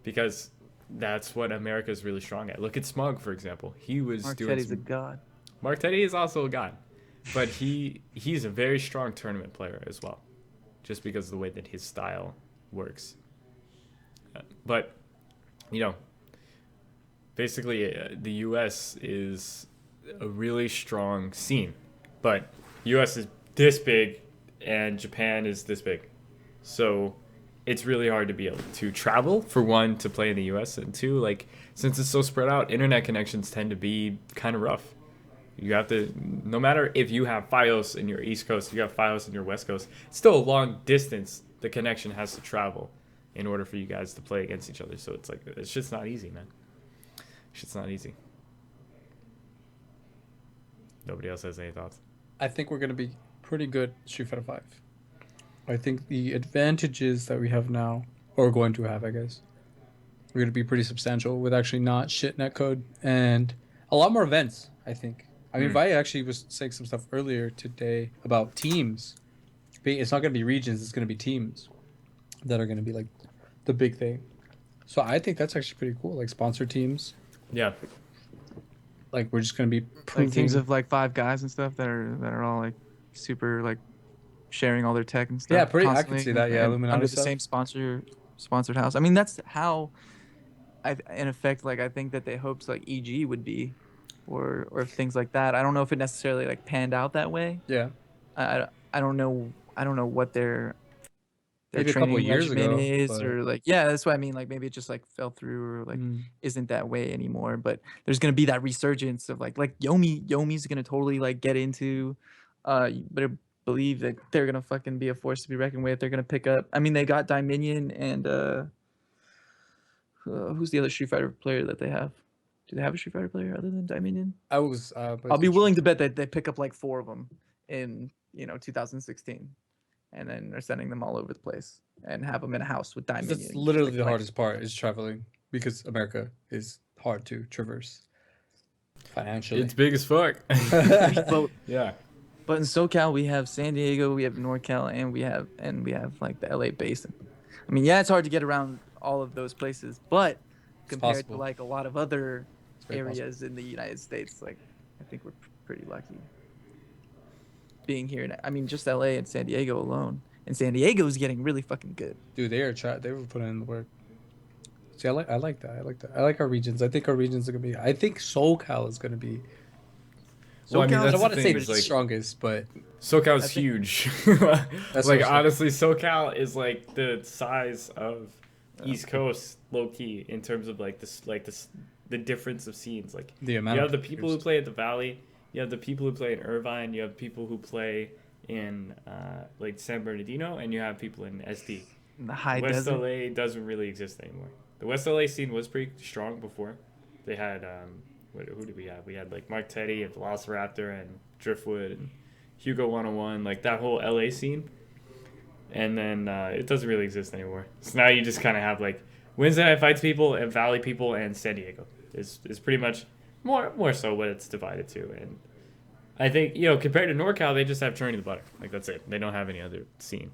Because that's what America's really strong at. Look at Smug, for example. He was Mark doing Teddy's a god. Mark Teddy is also a god, but he's a very strong tournament player as well, just because of the way that his style works. But you know, basically, the U.S. is a really strong scene, but U.S. is this big, and Japan is this big, so it's really hard to be able to travel, for one, to play in the U.S., and two, like since it's so spread out, internet connections tend to be kind of rough. You have to, no matter if you have Fios in your East Coast, you have Fios in your West Coast, it's still a long distance the connection has to travel in order for you guys to play against each other. So it's like, it's just not easy, man. It's not easy. Nobody else has any thoughts? I think we're gonna be pretty good Street Fighter 5. I think the advantages that we have now, or going to have, I guess, we're gonna be pretty substantial with actually not shit netcode and a lot more events, I think. I mean, Vi actually was saying some stuff earlier today about teams. It's not going to be regions, it's going to be teams that are going to be like the big thing. So I think that's actually pretty cool. Like sponsored teams. Yeah. Like we're just going to be proving... like teams of like 5 guys and stuff that are all like super like sharing all their tech and stuff. Yeah, pretty. I can constantly see that. Yeah, and Illuminati under the stuff. same sponsored house. I mean, that's how in effect, like I think that they hoped like EG would be, or things like that. I don't know if it necessarily like panned out that way. Yeah. I don't know what their Maybe a couple training of years regimen ago, is, but... or like that's what I mean. Like maybe it just like fell through, or like isn't that way anymore. But there's gonna be that resurgence of like Yomi's gonna totally like get into. You better believe that they're gonna fucking be a force to be reckoned with. They're gonna pick up. I mean, they got Dominion and who's the other Street Fighter player that they have? Do they have a Street Fighter player other than Dominion? I'll be willing to bet that they pick up like 4 of them in 2016, and then they're sending them all over the place and have them in a house with Dominion. That's literally the hardest part is traveling, because America is hard to traverse financially. It's big as fuck. But, yeah. But in SoCal we have San Diego, we have NorCal, and we have like the LA basin. I mean, yeah, it's hard to get around all of those places, but compared to like a lot of other areas in the United States, like I think we're pretty lucky being here. I mean, just LA and San Diego alone, and San Diego's getting really fucking good. Dude, they were putting in the work. See, I like that. I like our regions. I think our regions are gonna be. I think SoCal is gonna be. Well, I mean, I don't want to say the the strongest, but SoCal's huge. Like honestly, SoCal is like the size of East Coast, low key, in terms of like the difference of scenes. Like the amount you have the people who play at the Valley, you have the people who play in Irvine, you have people who play in like San Bernardino, and you have people in SD. In the high West desert. LA doesn't really exist anymore. The West LA scene was pretty strong before. They had who did we have? We had like Mark Teddy and Velociraptor and Driftwood and Hugo 101, like that whole LA scene. And then it doesn't really exist anymore. So now you just kind of have like Wednesday Night Fights people and Valley people and San Diego is pretty much more so what it's divided to. And I think, compared to NorCal, they just have Churning the Butter. Like that's it. They don't have any other scene.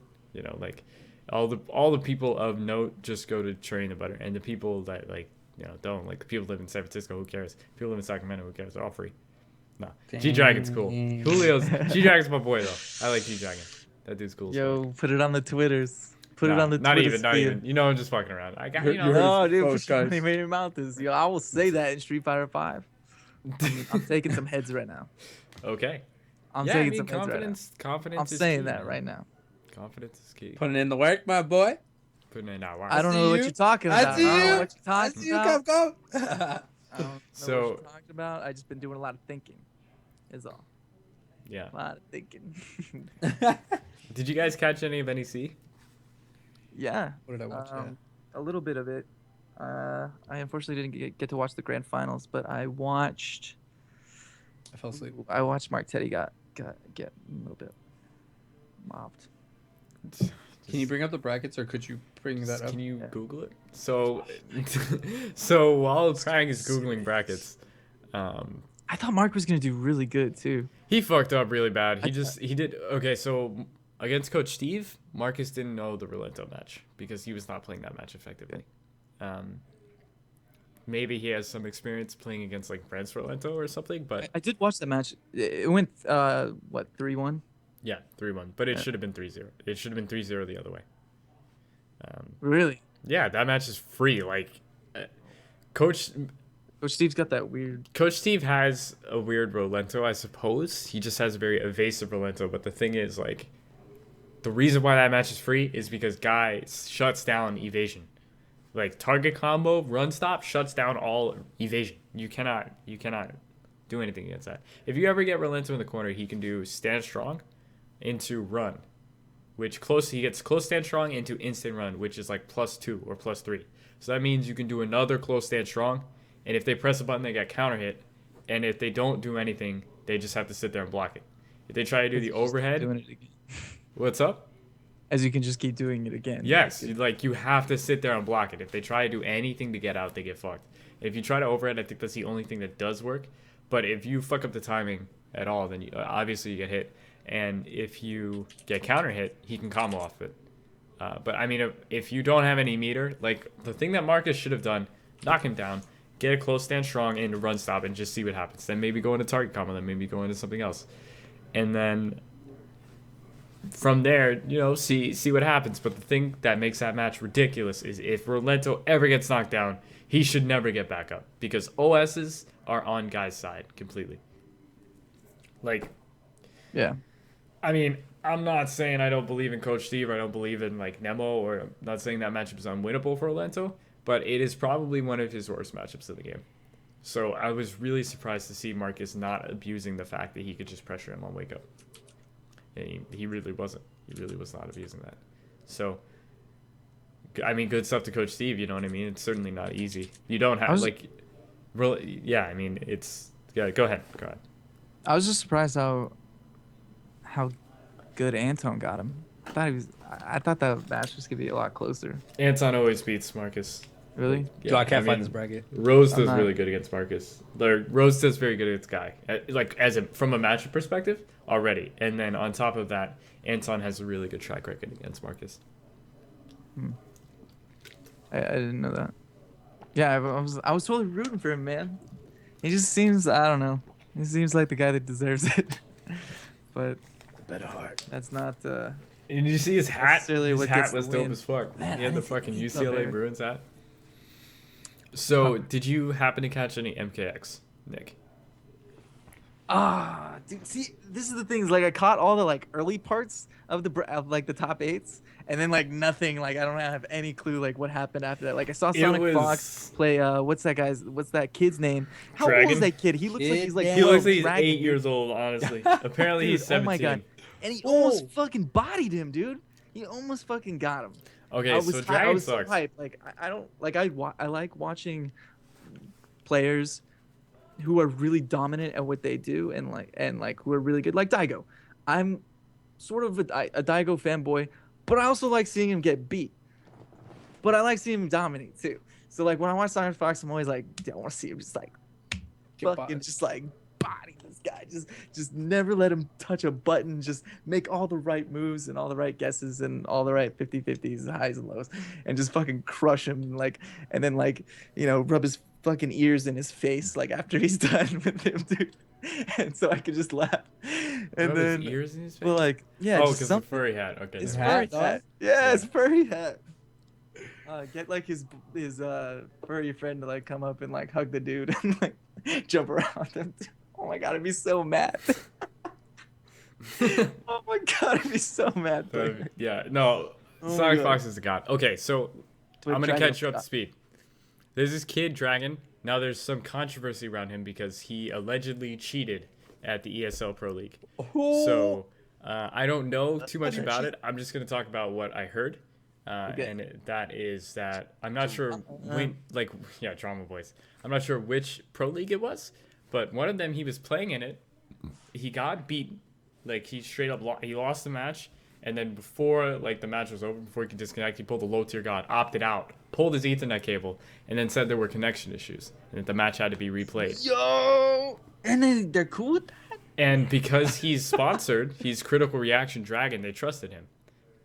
Like all the people of note just go to Churning the Butter, and the people that don't, like the people live in San Francisco, who cares? People live in Sacramento, who cares? They're all free. No. G-Dragon's cool. G-Dragon's my boy though. I like G-Dragon. That dude's cool. Yo, put it on the Twitters. Put it on the not Twitters. Not even. I'm just fucking around. I got No, dude, put your mouth is. Yo, I will say that in Street Fighter 5. I'm taking some heads right now. Okay. I'm taking some heads right now. Confidence. I'm saying that right now. Confidence is key. Putting in the work, my boy. Putting in that work. I don't know what you're talking about. I see you. I don't know what you're talking about. Go. I don't know what you're talking about. I just been doing a lot of thinking. Is all. Yeah. A lot of thinking. Did you guys catch any of NEC? Yeah. What did I watch? A little bit of it. I unfortunately didn't get to watch the grand finals, but I watched I fell asleep. I watched Mark Teddy get a little bit mopped. Can you bring up the brackets, or could you bring that up? Can you Yeah. Google it? So, so while Prang is googling brackets, I thought Mark was gonna do really good too. he fucked up really bad. I- He did okay. So against Coach Steve, Marcus didn't know the Rolento match because he was not playing that match effectively. Maybe he has some experience playing against like France Rolento or something, but I did watch the match. It went what 3-1. yeah, 3-1. But it Yeah. should have been 3-0. It should have been 3-0 the other way. Really? Yeah, that match is free. Like, Coach Coach Steve's got that weird. Coach Steve has a weird Rolento, I suppose. He just has a very evasive Rolento. But the thing is, like, the reason why that match is free is because Guy shuts down evasion. Like, target combo, run stop, shuts down all evasion. You cannot do anything against that. If you ever get Rolento in the corner, he can do stand strong into run, which he gets close stand strong into instant run, which is like +2 or +3. So that means you can do another close stand strong, and if they press a button, they get counter hit, and if they don't do anything, they just have to sit there and block it. If they try to do the overhead, Doing it again. what's up? As you can just keep doing it again. Yes, you have to sit there and block it. If they try to do anything to get out, they get fucked. If you try to overhead, I think that's the only thing that does work. But if you fuck up the timing at all, then obviously you get hit. And if you get counter hit, he can combo off it. But I mean, if you don't have any meter, like the thing that Marcus should have done, knock him down, get a close stand strong into run stop, and just see what happens. Then maybe go into target combo, then maybe go into something else, and then from there, see what happens. But the thing that makes that match ridiculous is if Rolento ever gets knocked down, he should never get back up because OSs are on Guy's side completely. Like, Yeah. I mean, I'm not saying I don't believe in Coach Steve or I don't believe in like Nemo, or I'm not saying that matchup is unwinnable for Rolento, but it is probably one of his worst matchups of the game. So I was really surprised to see Marcus not abusing the fact that he could just pressure him on wake up. And he really wasn't. He really was not abusing that. So, I mean, good stuff to Coach Steve. You know what I mean? It's certainly not easy. You don't have really. Yeah, I mean, it's. Yeah, go ahead. I was just surprised how good Anton got him. I thought that match was gonna be a lot closer. Anton always beats Marcus. Really? Yeah, So I can't find mean, this bracket. Rose I'm does not- really good against Marcus. Rose does very good against Guy. Like from a matchup perspective already, and then on top of that, Anton has a really good track record against Marcus. I didn't know that. Yeah, I was totally rooting for him, man. He just seems, I don't know. He seems like the guy that deserves it. But Better heart. that's not. And did you see his hat? Necessarily His what hat gets the was dope win. as fuck. Man, He had I the think fucking he's UCLA up there. Bruins hat. So, did you happen to catch any MKX, Nick? Dude, see, this is the thing. Is like I caught all the like early parts of the top eights, and then like nothing. Like I don't have any clue like what happened after that. Like I saw Sonic Fox play. What's that kid's name? How old Dragon? is that kid? He looks like he's like Kid He looks like he's Dragon, 8 dude. years old, honestly. Apparently he's Dude, 17. Oh my god! And he almost fucking bodied him, dude. He almost fucking got him. Okay, I so was Dragon so sucks. hyped. Like I don't like I like watching players who are really dominant at what they do and like who are really good, like Daigo. I'm sort of a Daigo fanboy, but I also like seeing him get beat. But I like seeing him dominate too. So like when I watch Sonic Fox, I'm always like, I want to see him just like fucking just like body this guy. Just never let him touch a button. Just make all the right moves and all the right guesses and all the right 50-50s, highs and lows, and just fucking crush him. And then rub his fucking ears in his face like after he's done with him, dude. And so I could just laugh. And Rub then his ears in his face? well, like yeah, oh, just because the something. furry hat. Okay. His never furry mind. dog? hat. Yeah, his furry hat. Get like his furry friend to like come up and like hug the dude and like jump around him. Oh my god, I'd be so mad. Oh my god, I'd be so mad. Yeah, no, Oh my Sonic God. Fox is a god. Okay, so But I'm gonna Dragon catch you up to forgot. speed. There's this kid, Dragon. Now there's some controversy around him because he allegedly cheated at the ESL Pro League. So I don't know too much about it. I'm just gonna talk about what I heard, Okay. and that is that I'm not sure when, drama voice. I'm not sure which Pro League it was, But one of them, he was playing in it. He got beat. Like, he straight up he lost the match. And then before, like, the match was over, before he could disconnect, he pulled the low tier god, opted out, pulled his Ethernet cable, and then said there were connection issues and that the match had to be replayed. Yo, and then they're cool with that. And because he's sponsored, he's Critical Reaction Dragon, they trusted him.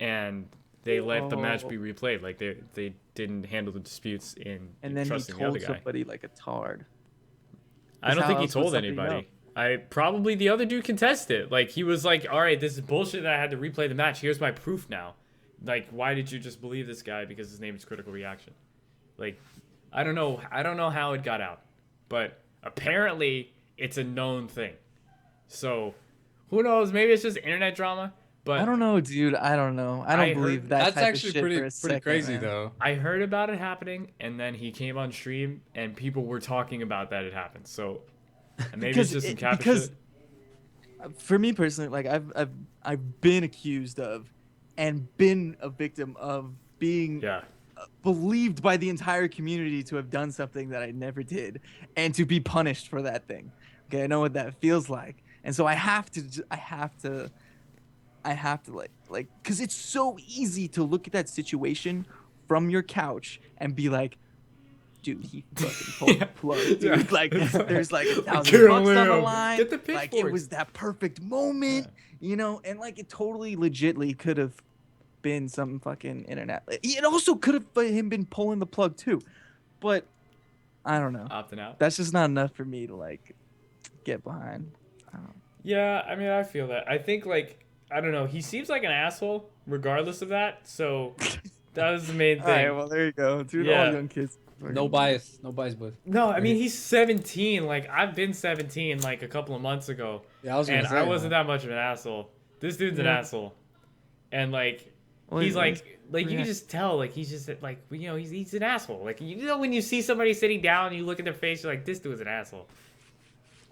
And they let the match be replayed. Like, they didn't handle the disputes in And then he trusting the other told guy. somebody like a tard. I don't how think he else would told somebody anybody. know? Probably the other dude contested it. Like, he was like, all right, this is bullshit that I had to replay the match. Here's my proof now. Like, why did you just believe this guy because his name is Critical Reaction? Like, I don't know how it got out. But apparently it's a known thing. So, who knows? Maybe it's just internet drama. But I don't know, dude. I don't know. I don't believe that. That's type actually of shit for a pretty second, crazy man. though. I heard about it happening, and then he came on stream, and people were talking about that it happened. So, maybe it's just some cap shit. For me personally, like I've been accused of, and been a victim of being Yeah. believed by the entire community to have done something that I never did, and to be punished for that thing. Okay, I know what that feels like, and so I have to because it's so easy to look at that situation from your couch and be like, dude, he fucking pulled the plug, dude. Yeah. Like, It's like, there's like $1,000 kill on the him. line. Get the Like, it pitchforks. was that perfect moment, you know, and like it totally legitly could have been some fucking internet. It also could have him been pulling the plug too, but I don't know. Opting out. That's just not enough for me to like get behind. I don't know. Yeah, I mean, I feel that. I think, like, I don't know. He seems like an asshole, regardless of that. So that was the main All right, thing. well there you go, dude. Yeah. All young kids. No bias, boys. No, I mean, he's 17. Like, I've been 17 like a couple of months ago, Yeah, I was gonna and say, I wasn't man. that much of an asshole. This dude's an Yeah. asshole, and like, Well, he's he's- like you yeah. can just tell, like, he's just like, you know, he's an asshole. Like, you know, when you see somebody sitting down, you look at their face, you're like, this dude's an asshole.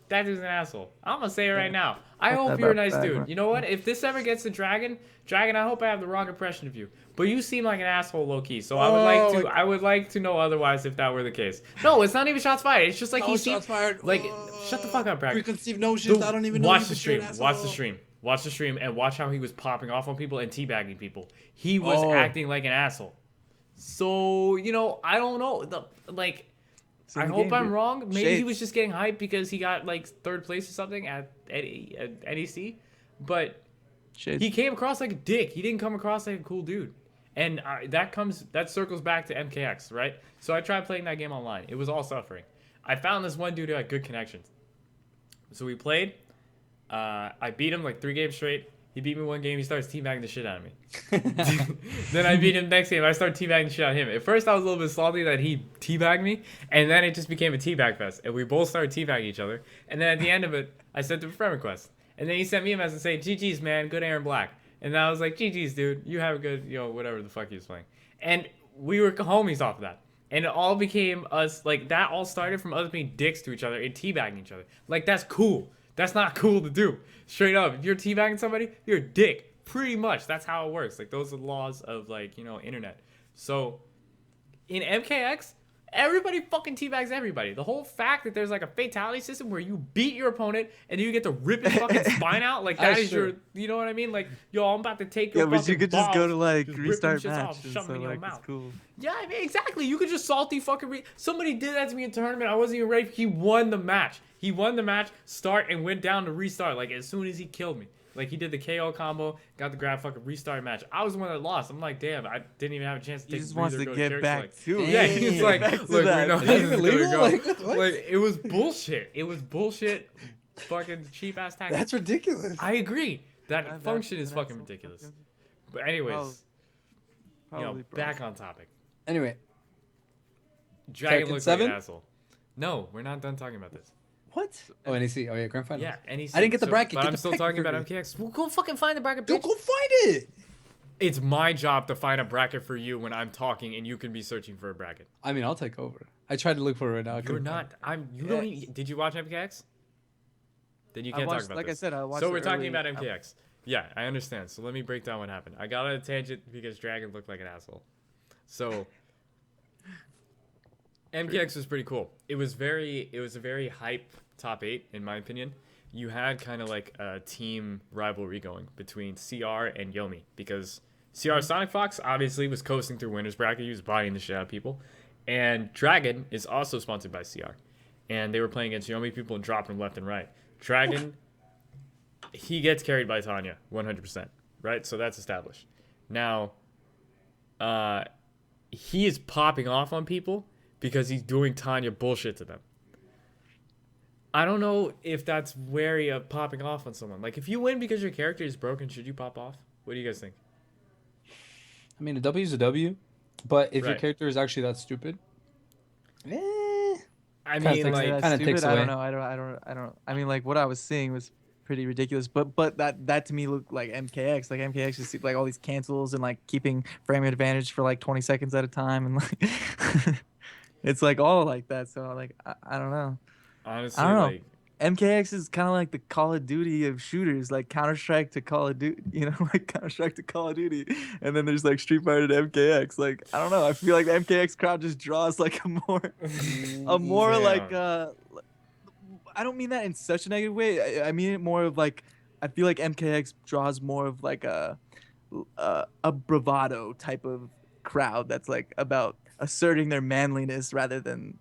That dude's an asshole. I'm gonna say it right now. I Fuck hope that you're a about nice that, dude. bro. You know what? If this ever gets to Dragon, I hope I have the wrong impression of you. But you seem like an asshole, low key. So I would like to know otherwise if that were the case. No, it's not even shots fired. It's just like he seems fired. like shut the fuck up, Brad. Preconceived notions. Dude, I don't even know. watch you the could be an stream. Watch the asshole. stream. Watch the stream and watch how he was popping off on people and teabagging people. He was Oh. acting like an asshole. So, you know, I don't know. It's in I the hope game, I'm dude. wrong. Maybe he Shades. was just getting hyped because he got like third place or something at NEC. But Shades. he came across like a dick. He didn't come across like a cool dude. And that circles back to MKX, right? So I tried playing that game online. It was all suffering. I found this one dude who had good connections. So we played. I beat him like 3 games straight. He beat me 1 game. He starts teabagging the shit out of me. Then I beat him next game. I started teabagging the shit out of him. At first, I was a little bit salty that he teabagged me, and then it just became a teabag fest. And we both started teabagging each other. And then at the end of it, I sent him a friend request. And then he sent me a message saying, GG's, man. Good Aaron Black. And I was like, GG's, dude. You have a good, whatever the fuck he was playing. And we were homies off of that. And it all became us, like, that all started from us being dicks to each other and teabagging each other. Like, that's cool. That's not cool to do. Straight up. If you're teabagging somebody, you're a dick. Pretty much. That's how it works. Like, those are the laws of, like, internet. So, in MKX, everybody fucking teabags everybody. The whole fact that there's, like, a fatality system where you beat your opponent and you get to rip his fucking spine out, like, that is your, you know what I mean? Like, yo, I'm about to take your Yeah, fucking but you could just go balls, to like just rip them restart shits off, match, and shove so them in your like mouth. it's cool. Yeah, I mean, exactly. You could just salty fucking somebody did that to me in tournament. I wasn't even ready. He won the match. He won the match, start, and went down to restart, like, as soon as he killed me. Like, he did the KO combo, got the grab, fucking restart match. I was the one that lost. I'm like, damn, I didn't even have a chance to He take just a wants breather, to go get character back select. to it. Yeah, he's like, Back to look, we that. know Is how that this even is gonna legal? go. Like, what? It was bullshit. It was bullshit, fucking cheap-ass tactics. That's ridiculous. I agree. That That- function is that's fucking so ridiculous. fucking- But anyways, Probably, bro. back on topic. Anyway, Dragon Tekken looks like 7? an asshole. No, we're not done talking about this. what? Oh, NEC. Oh yeah, grand finals. Yeah, NEC. I didn't get the bracket. But Get I'm the still bracket talking for about me. MKX. Well, go fucking find the bracket, Dude, bitch. go find it. It's my job to find a bracket for you when I'm talking, and you can be searching for a bracket. I mean, I'll take over. I tried to look for it right now. I You're couldn't not. find You don't. Even, did you watch MKX? Then you I can't watched- talk about like I this. said, I watched So it we're talking early. about MKX. Yeah, I understand. So let me break down what happened. I got on a tangent because Dragon looked like an asshole. So MKX was pretty cool. It was a very hype top 8, in my opinion, you had kind of like a team rivalry going between CR and Yomi, because CR Sonic Fox obviously was coasting through winners bracket. He was bodying the shit out of people. And Dragon is also sponsored by CR. And they were playing against Yomi people and dropping them left and right. Dragon, he gets carried by Tanya 100%, right? So that's established. Now, he is popping off on people because he's doing Tanya bullshit to them. I don't know if that's wary of popping off on someone. Like, if you win because your character is broken, should you pop off? What do you guys think? I mean, a W is a W, but if your Right. character is actually that stupid, I Kinda mean, takes like, it- kinda takes I don't away. know. I don't. I mean, like what I was seeing was pretty ridiculous. But that to me looked like MKX. Like MKX just like all these cancels and like keeping frame advantage for like 20 seconds at a time, and like it's like all like that. So like I don't know. honestly, I don't know. like, MKX is kind of like the Call of Duty of shooters, like Counter Strike to Call of Duty, like Counter Strike to Call of Duty, and then there's like Street Fighter to MKX. Like I don't know, I feel like the MKX crowd just draws like a more like Damn. I don't mean that in such a negative way. I mean it more of like I feel like MKX draws more of like a bravado type of crowd that's like about asserting their manliness rather than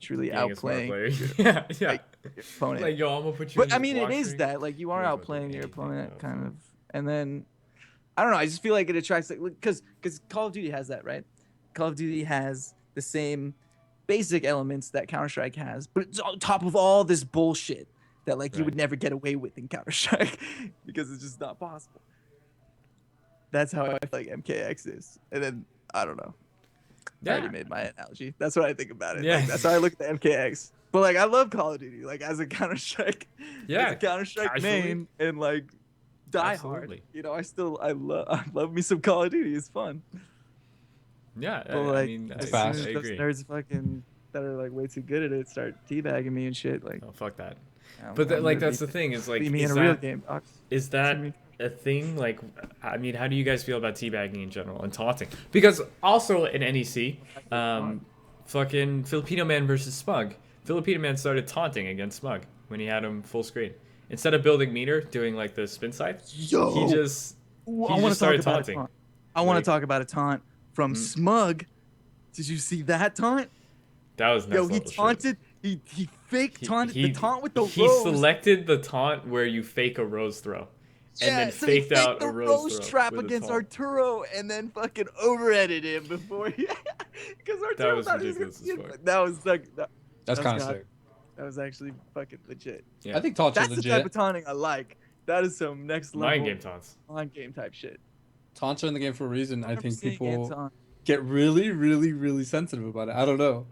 truly being a smart outplaying player. Yeah, yeah. like, your opponent. Like, yo, I'm gonna put you in But I this mean, it block is screen. that like you are You're not gonna do outplaying your anything, opponent, no. kind of, and then I don't know. I just feel like it attracts like because Call of Duty has that, right? Call of Duty has the same basic elements that Counter Strike has, but it's on top of all this bullshit that like you would Right. never get away with in Counter Strike because it's just not possible. That's how I feel like MKX is, and then I don't know. I already Yeah. made my analogy. That's what I think about it. Yeah. Like, that's how I look at the MKX. But like I love Call of Duty, like as a Counter Strike, Yeah, as a Counter Strike casually. main, and like die Absolutely. hard. I love me some Call of Duty. It's fun. Yeah, But I like mean, as fast. soon I as those agree. nerds fucking that are like way too good at it start teabagging me and shit, like Oh, fuck that. I'm- But I'm like, gonna that's the thing is like, leave me in is a real that game. Doc. is that me. a thing? Like, I mean, how do you guys feel about teabagging in general and taunting? Because also in NEC, fucking Filipino Man versus Smug. Filipino Man started taunting against Smug when he had him full screen. Instead of building meter, doing like the spin side, Yo, he just Ooh, he I just want to talk started about a taunting. taunt. I want Like- to talk about a taunt from Smug. Did you see that taunt? That was next Yo, he level shit. taunted. He fake taunted the taunt with the he rose. selected the taunt where you fake a rose throw, and then so he faked out the a rose throw trap with a against taunt. Arturo, and then fucking overheaded him before he, because Arturo was thought he was gonna ridiculous as see it, fuck. but that was like that's That's kind of God. sick. that was actually fucking legit. Yeah. I think taunts are That's the type legit. of taunting I like. That is some next level Mind game taunts. mind game type shit. Taunts are in the game for a reason. I think 100% people Anton. get really, really, really sensitive about it. I don't know.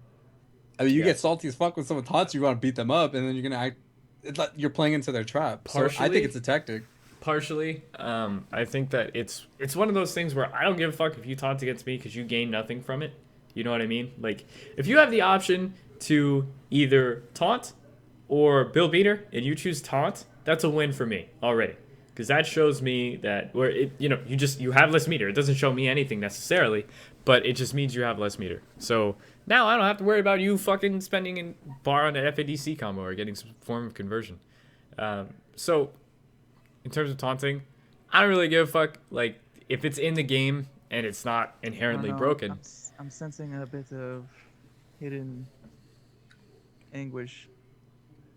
I mean, you Yeah. get salty as fuck when someone taunts you, want to beat them up, and then you're gonna act. It's like you're playing into their trap. So I Partially- think it's a tactic. Partially, I think that it's one of those things where I don't give a fuck if you taunt against me because you gain nothing from it. You know what I mean? Like, if you have the option to either taunt or build meter and you choose taunt, that's a win for me already. Because that shows me that where it, you have less meter. It doesn't show me anything necessarily, but it just means you have less meter. So now I don't have to worry about you fucking spending a bar on an FADC combo or getting some form of conversion. So in terms of taunting, I don't really give a fuck. Like, if it's in the game and it's not inherently I don't know, broken. I'm sensing a bit of hidden anguish.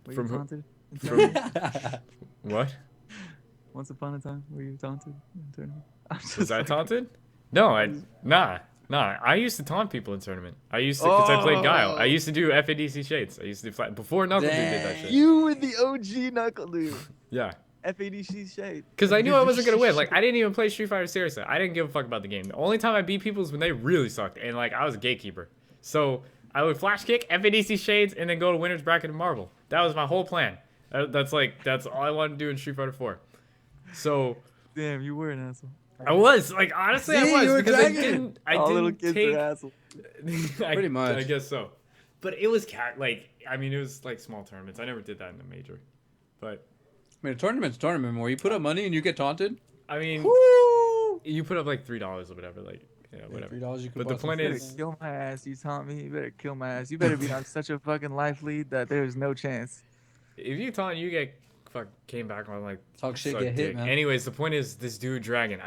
Were From you who? taunted? in From- tournament? What? Once upon a time, were you taunted in tournament? I'm just Was I like- taunted? No, nah. I used to taunt people in tournament. I used to, because I played Guile. I used to do FADC shades. I used to do flat before Knuckle Dude did that shit. You were the OG knuckle dude. Yeah. FADC shade. Because I knew I wasn't gonna win. Like, I didn't even play Street Fighter seriously. I didn't give a fuck about the game. The only time I beat people is when they really sucked, and like I was a gatekeeper. So I would flash kick, FADC shades, and then go to winners bracket and marble. That was my whole plan. That's all I wanted to do in Street Fighter 4. So Damn, you were an asshole. I was like, honestly, See, I you was were because dragging. All little didn't kids take. are assholes. Pretty much. I guess so. But it was it was like small tournaments. I never did that in a major. But I mean, a tournament's a tournament where you put up money and you get taunted. I mean, Woo! you put up like $3 or whatever. Like, Yeah, Yeah, whatever. $3 you could But buy the some point You food, better is, man. kill my ass, you taunt me. You better kill my ass. You better be on such a fucking life lead that there's no chance. if you taunt, you get came back on like Talk shit, suck get hit, dick. man. Anyways, the point is this dude Dragon.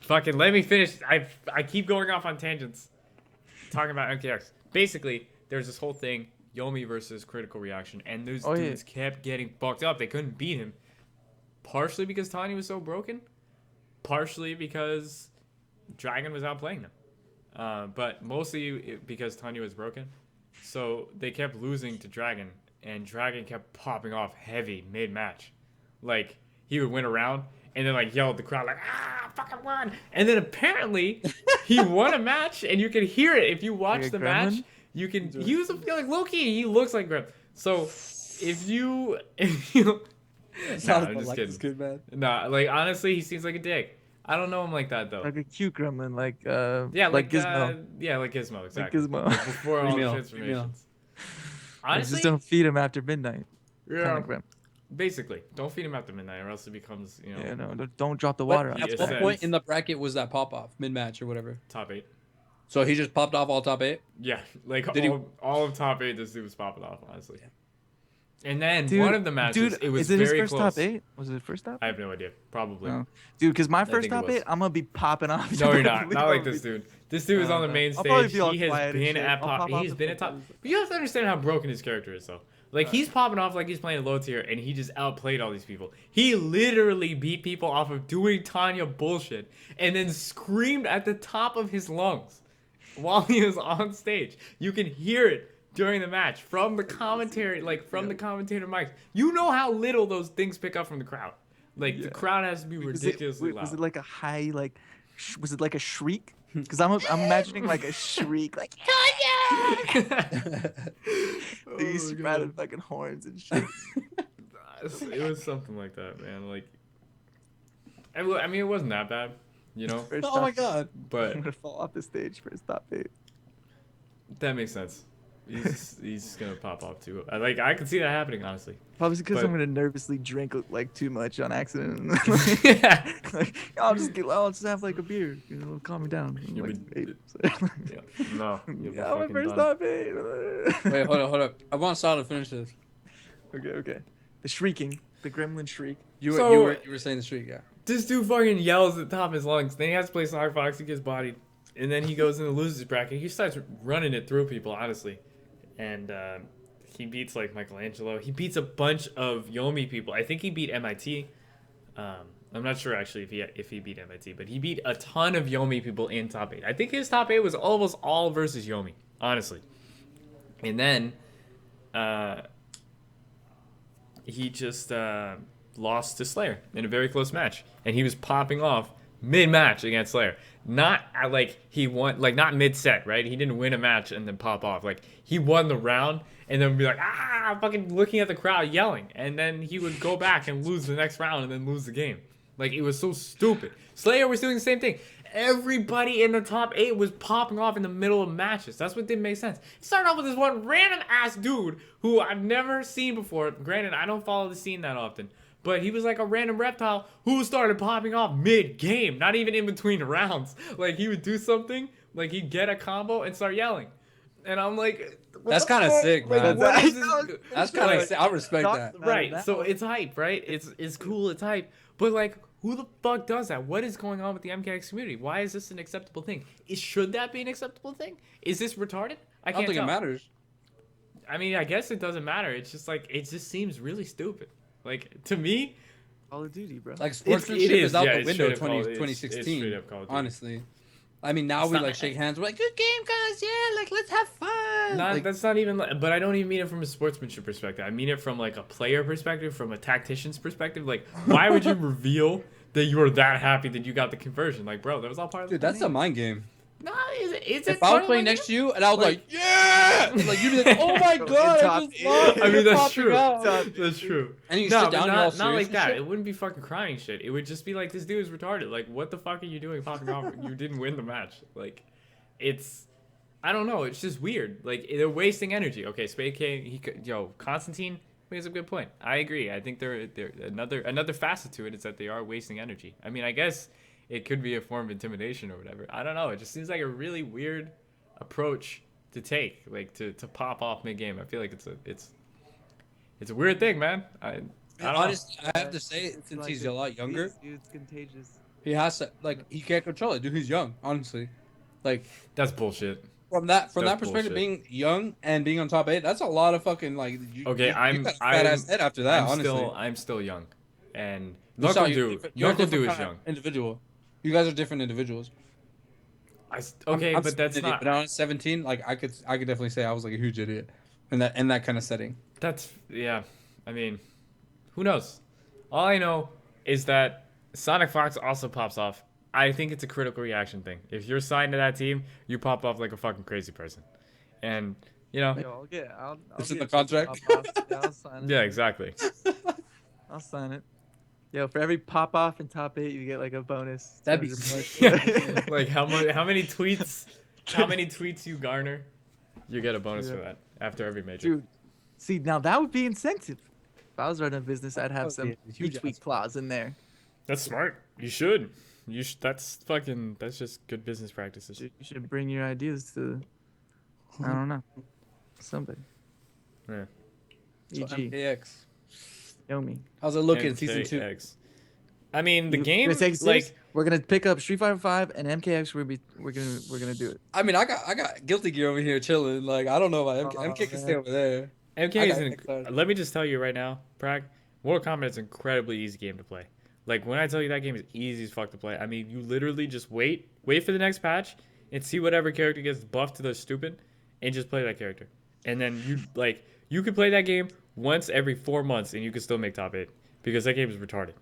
Fucking let me finish. I keep going off on tangents. Talking about MKX. Basically, there's this whole thing, Yomi versus Critical Reaction, and those Oh, yeah. dudes kept getting fucked up. They couldn't beat him. Partially because Tanya was so broken. Partially because Dragon was outplaying them. But mostly because Tanya was broken. So they kept losing to Dragon, and Dragon kept popping off heavy mid-match. Like, he would win a round, and then, like, yell at the crowd, like, ah, fucking won! And then apparently, he won a match, and you can hear it. If you watch Like a the match, gremlin? you can, he was like, Loki, he looks like Gremlin. So, if you, nah, I'm just kidding. This kid, man. Nah, like, honestly, he seems like a dick. I don't know him like that, though. Like a cute gremlin, Yeah, like Gizmo. yeah, like Gizmo, exactly. Gizmo. Like before all the Free meal. transformations. Like, Honestly, just don't feed him after midnight. yeah, Kind of gremlin. basically, don't feed him after midnight, or else it becomes, Yeah, no, don't drop the water on he At him. is- what point in the bracket was that pop off? Mid match or whatever. top 8. So he just popped off all top 8? Yeah, like Did he- all of top 8, this dude was popping off, honestly. And then Dude, one of the matches, dude, it was is it very his first close. top 8? Was it his first top? I have no idea. Probably. No. Dude, because my first think it top was. 8, I'm gonna be popping off. No, you're not. Probably Not like gonna this be- dude. This dude is on the no. main I'll probably stage. be all He has quiet and been shit. at I'll pop. pop off He's the been at top. fucking- But you have to understand how broken his character is, though. Like, he's popping off like he's playing low tier, and he just outplayed all these people. He literally beat people off of doing Tanya bullshit, and then screamed at the top of his lungs while he was on stage. You can hear it during the match from the commentary, like from the commentator mics. You know how little those things pick up from the crowd. Like, the Yeah. crowd has to be ridiculously loud. Was it like a high, like, was it like a shriek? Because I'm imagining like a shriek, like Tanya! Oh These my sprouted God. fucking horns and shit. It was something like that, man. Like, I mean, it wasn't that bad, you know. First Oh my top- god. I'm But gonna fall off the stage for his top 8. that makes sense. He's gonna pop off too. I could see that happening, honestly. Probably because But- I'm gonna nervously drink like too much on accident. Yeah. Like, I'll just have like a beer, you know, calm me down. I'm You'll like, be- "Eight." Yeah. No. You'll be Yeah, my fucking first done. top 8. Wait, hold up. I want Sal to finish this. Okay. The shrieking, the gremlin shriek. You were, So- you were saying the streak, yeah. This dude fucking yells at the top of his lungs. Then he has to play Star Fox. He gets bodied, and then he goes in the losers bracket. He starts running it through people, honestly, and he beats like Michelangelo. He beats a bunch of Yomi people. I think he beat MIT. I'm not sure actually if he beat MIT, but he beat a ton of Yomi people in top 8. I think his top 8 was almost all versus Yomi, honestly. And then he just lost to Slayer in a very close match, and he was popping off mid-match against Slayer. Not like he won, like not mid-set, right? He didn't win a match and then pop off. Like, he won the round and then be like, fucking looking at the crowd yelling, and then he would go back and lose the next round and then lose the game. Like, it was so stupid. Slayer was doing the same thing. Everybody in the top 8 was popping off in the middle of matches. That's what didn't make sense. It started off with this one random ass dude who I've never seen before. Granted, I don't follow the scene that often. But he was like a random reptile who started popping off mid-game, not even in between rounds. Like, he would do something, like he'd get a combo and start yelling. And I'm like, what That's the kinda fuck? sick, Like, man. what is this? That's kind of Like, sick. I respect Talk that. about Right, that so one. it's hype, right? It's cool, it's hype. But like, who the fuck does that? What is going on with the MKX community? Why is this an acceptable thing? Should that be an acceptable thing? Is this retarded? I I don't can't think tell. it matters. I mean, I guess it doesn't matter. It's just like, it just seems really stupid. Like, to me, Call of Duty, bro. Like it sportsmanship is, is out yeah, the it's window straight up Call of- it's 2016. straight up Call of Duty. Honestly, I mean now It's we not- like shake hands. We're like, good game, guys. Yeah, like let's have fun. Not, Like, that's not even, but I don't even mean it from a sportsmanship perspective. I mean it from like a player perspective, from a tactician's perspective. Like, why would you reveal that you were that happy that you got the conversion? Like, bro, that was all part of dude, the that's a game. mind game. No, is it? If I was playing next to you and I was like, yeah, like you'd be like, oh my Bro, god, top I just eight. lost. I mean, You're that's popping true. out. That's true. And you No, sit but down, you're all not serious like and that. shit? It wouldn't be fucking crying shit. It would just be like, this dude is retarded. Like, what the fuck are you doing popping off? You didn't win the match. Like, it's, I don't know. It's just weird. Like, they're wasting energy. Okay, Spade K, Constantine makes a good point. I agree. I think they're another facet to it is that they are wasting energy. I mean, I guess it could be a form of intimidation or whatever. I don't know. It just seems like a really weird approach to take, like to pop off mid game. I feel like it's a weird thing, man. I don't know. Honestly, I have to say, It's since like he's a a lot younger, disease, dude. It's contagious. he has to like he can't control it, dude. He's young, honestly. Like That's bullshit. from that That's perspective, bullshit. being young and being on top 8, that's a lot of fucking like. Okay, you got a fat ass head after that. honestly, I'm still young, and You saw- you're a Knuckle different is kind of young. individual. You guys are different individuals. Okay, I'm but that's an idiot, not. But I was 17. Like I could definitely say I was like a huge idiot in that kind of setting. That's yeah. I mean, who knows? All I know is that Sonic Fox also pops off. I think it's a critical reaction thing. If you're signed to that team, you pop off like a fucking crazy person, and you know. Yo, I'll It's in get the you to contract? pop off. Yeah, I'll sign it. Yeah, exactly. I'll sign it. Yo, for every pop off in top 8, you get like a bonus. That'd be 200 points. Like how many tweets you garner, you get a bonus for that after every major. Dude, see, now that would be incentive. If I was running a business, I'd have would some be a huge retweet clause in there. That's smart. You should. That's just good business practices. You should bring your ideas to, I don't know, somebody. Yeah. So E.g., MKX. Yomi. How's it looking season 2? MKX. I mean, the You game gonna take it serious? like We're gonna pick up Street Fighter 5 and MKX. We're gonna do it. I mean, I got Guilty Gear over here chilling. Like I don't know about MK. Oh, MK can stay man. over there. MK I is got an, excited. let me just tell you right now, Prag, Mortal Kombat is an incredibly easy game to play. Like when I tell you that game is easy as fuck to play, I mean you literally just wait for the next patch and see whatever character gets buffed to the stupid and just play that character. And then you could play that game once every 4 months and you could still make top 8 because that game is retarded.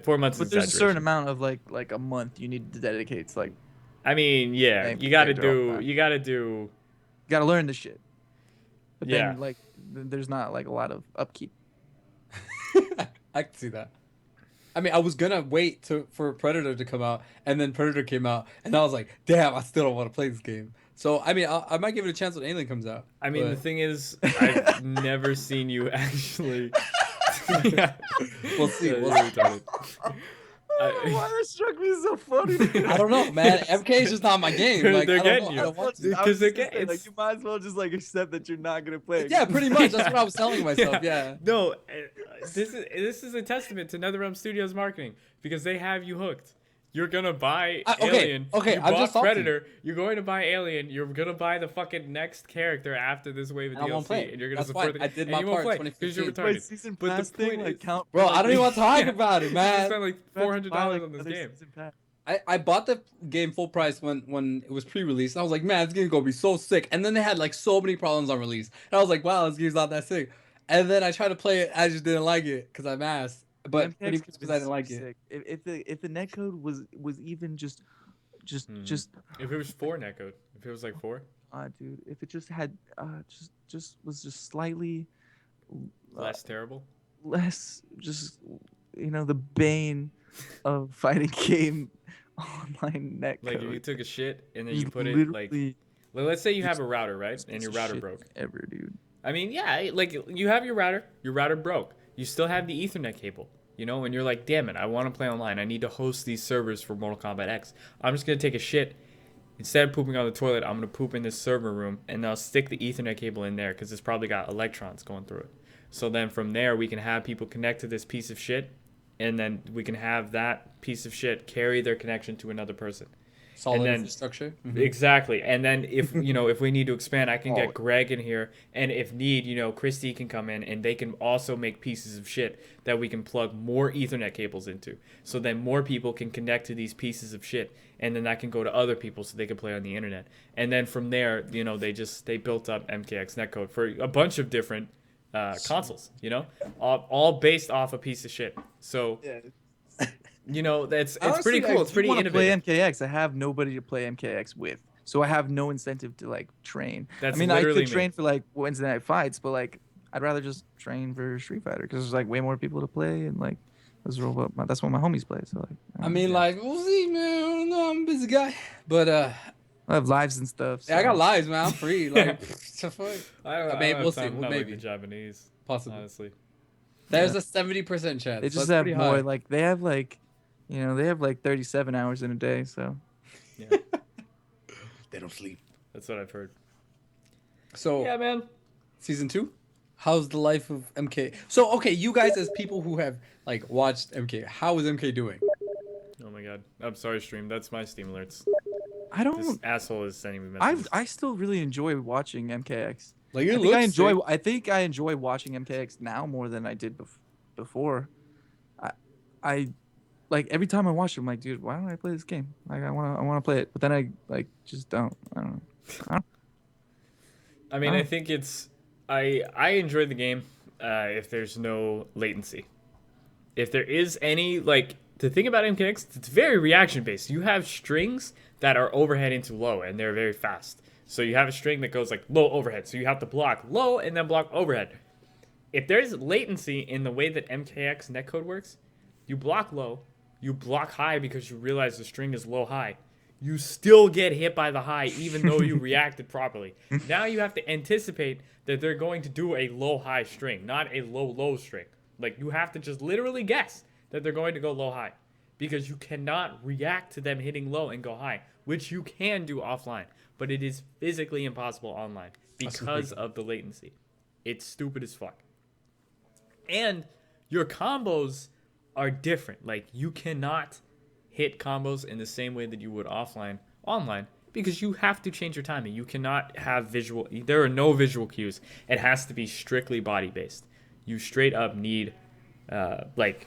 4 months But is there's a certain exaggeration. amount of like a month you need to dedicate to like I mean, yeah, Same you got to character all the do time. you you gotta learn the shit. But Yeah. then there's not like a lot of upkeep. I can see that. I mean, I was gonna wait for Predator to come out, and then Predator came out, and I was like, damn, I still don't want to play this game. So I mean, I might give it a chance when Alien comes out. I mean, the but- thing is, I've never seen you actually. We'll see. Yeah, We'll you're see. retarded. Why that struck me so funny? I don't know, man. MK is just not my game. They're Like, I don't getting know. you. I don't want to. Because they're getting like you might as well just like accept that you're not gonna play. Yeah, pretty much. That's what I was telling myself. Yeah. No, this is a testament to NetherRealm Studios marketing because they have you hooked. You're gonna buy Okay, Alien. okay, You I'm bought just salty. Predator. You're going to buy Alien. You're gonna buy the fucking next character after this wave of And I won't DLC, play it. and you're gonna That's support fine. the. I did and my you won't part play in because you're 2015. retarded. season But the pass thing point like is- count. Bro, I don't even want to talk Yeah. about it, You man. spent like $400 on this game. I bought the game full price when it was pre-released. I was like, man, this game's gonna be so sick. And then they had like so many problems on release. And I was like, wow, this game's not that sick. And then I tried to play it, I just didn't like it because I'm ass. But pretty much because I didn't like it. If the netcode was even just If it was 4 netcode, if it was like 4, dude, if it just had was just slightly less terrible. less just the bane of fighting game online netcode. Like if you took a shit and then Just you put it like, literally let's say you have just a router, right? And your piece of router shit broke. ever, dude. I mean, yeah, like you have your router broke. You still have the Ethernet cable, and you're like, damn it, I want to play online. I need to host these servers for Mortal Kombat X. I'm just gonna take a shit. Instead of pooping on the toilet, I'm gonna poop in this server room, and I'll stick the Ethernet cable in there because it's probably got electrons going through it. So then from there, we can have people connect to this piece of shit, and then we can have that piece of shit carry their connection to another person. Solid then- infrastructure. Mhm. Exactly. And then if if we need to expand, I can Oh. get Greg in here, and if need, Christy can come in, and they can also make pieces of shit that we can plug more Ethernet cables into. So then more people can connect to these pieces of shit, and then that can go to other people so they can play on the internet. And then from there, they built up MKX netcode for a bunch of different consoles. All based off a piece of shit. So it's pretty cool. It's pretty innovative. Play MKX. I have nobody to play MKX with, so I have no incentive to like train. That's I mean, I literally could me. train for like Wednesday night fights, but like I'd rather just train for Street Fighter because there's like way more people to play and like that's what my homies play. So like, I mean, like, we'll see, man. I don't know. I'm a busy guy. But I have lives and stuff. yeah, I so- got lives, man. I'm free. Like, the fuck? I mean, don't we'll have time. see. I'm not Maybe. like the Japanese, Possibly. honestly. There's a 70% chance. They just That's have pretty more high. like they have like You know, they have like 37 hours in a day, so Yeah, They don't sleep. that's what I've heard. So Yeah, man. season 2, how's the life of MK? So okay, you guys as people who have like watched MK, how is MK doing? Oh my god. I'm sorry, stream. That's my Steam alerts. I This don't. asshole is sending me I messages. I still really enjoy watching MKX. Like it looks sick. I think I enjoy watching MKX now more than I did before. I I like every time I watch it, I'm like, dude, why don't I play this game? Like I wanna play it, but then I like just don't. I don't know. I don't, I mean, I I don't think it's I enjoy the game if there's no latency. If there is any like the thing about MKX, it's very reaction based. You have strings that are overhead into low, and they're very fast. So you have a string that goes like low overhead, so you have to block low and then block overhead. If there's latency in the way that MKX netcode works, you block low, you block high because you realize the string is low high. You still get hit by the high even though you reacted properly. Now you have to anticipate that they're going to do a low high string, not a low low string. Like you have to just literally guess that they're going to go low high because you cannot react to them hitting low and go high, which you can do offline, but it is physically impossible online because of the latency. It's stupid as fuck. And your combos are different. Like you cannot hit combos in the same way that you would offline online because you have to change your timing. You cannot have visual. There are no visual cues. It has to be strictly body based. You straight up need like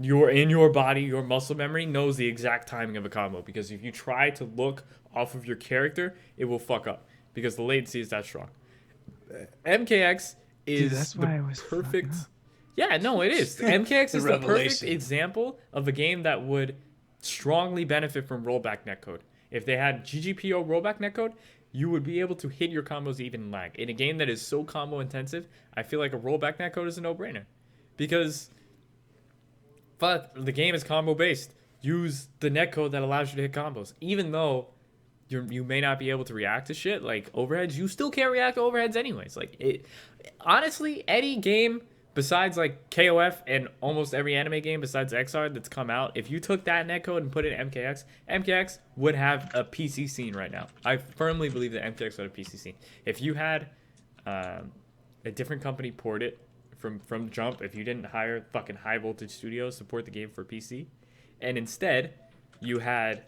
your body, your muscle memory knows the exact timing of a combo because if you try to look off of your character, it will fuck up because the latency is that strong. MKX Dude, is that's the why I was perfect. fucking up. Yeah, no, it is. MKX The is the perfect revelation. example of a game that would strongly benefit from rollback netcode. If they had GGPO rollback netcode, you would be able to hit your combos even lag. In a game that is so combo intensive, I feel like a rollback netcode is a no-brainer. Because but the game is combo based. Use the netcode that allows you to hit combos. Even though you may not be able to react to shit like overheads, you still can't react to overheads anyways. Like it honestly, any game besides like KOF and almost every anime game besides XR that's come out, if you took that netcode and put it in MKX would have a PC scene right now. I firmly believe that MKX would have a PC scene. If you had a different company port it from jump, if you didn't hire fucking High Voltage Studios to port the game for PC, and instead you had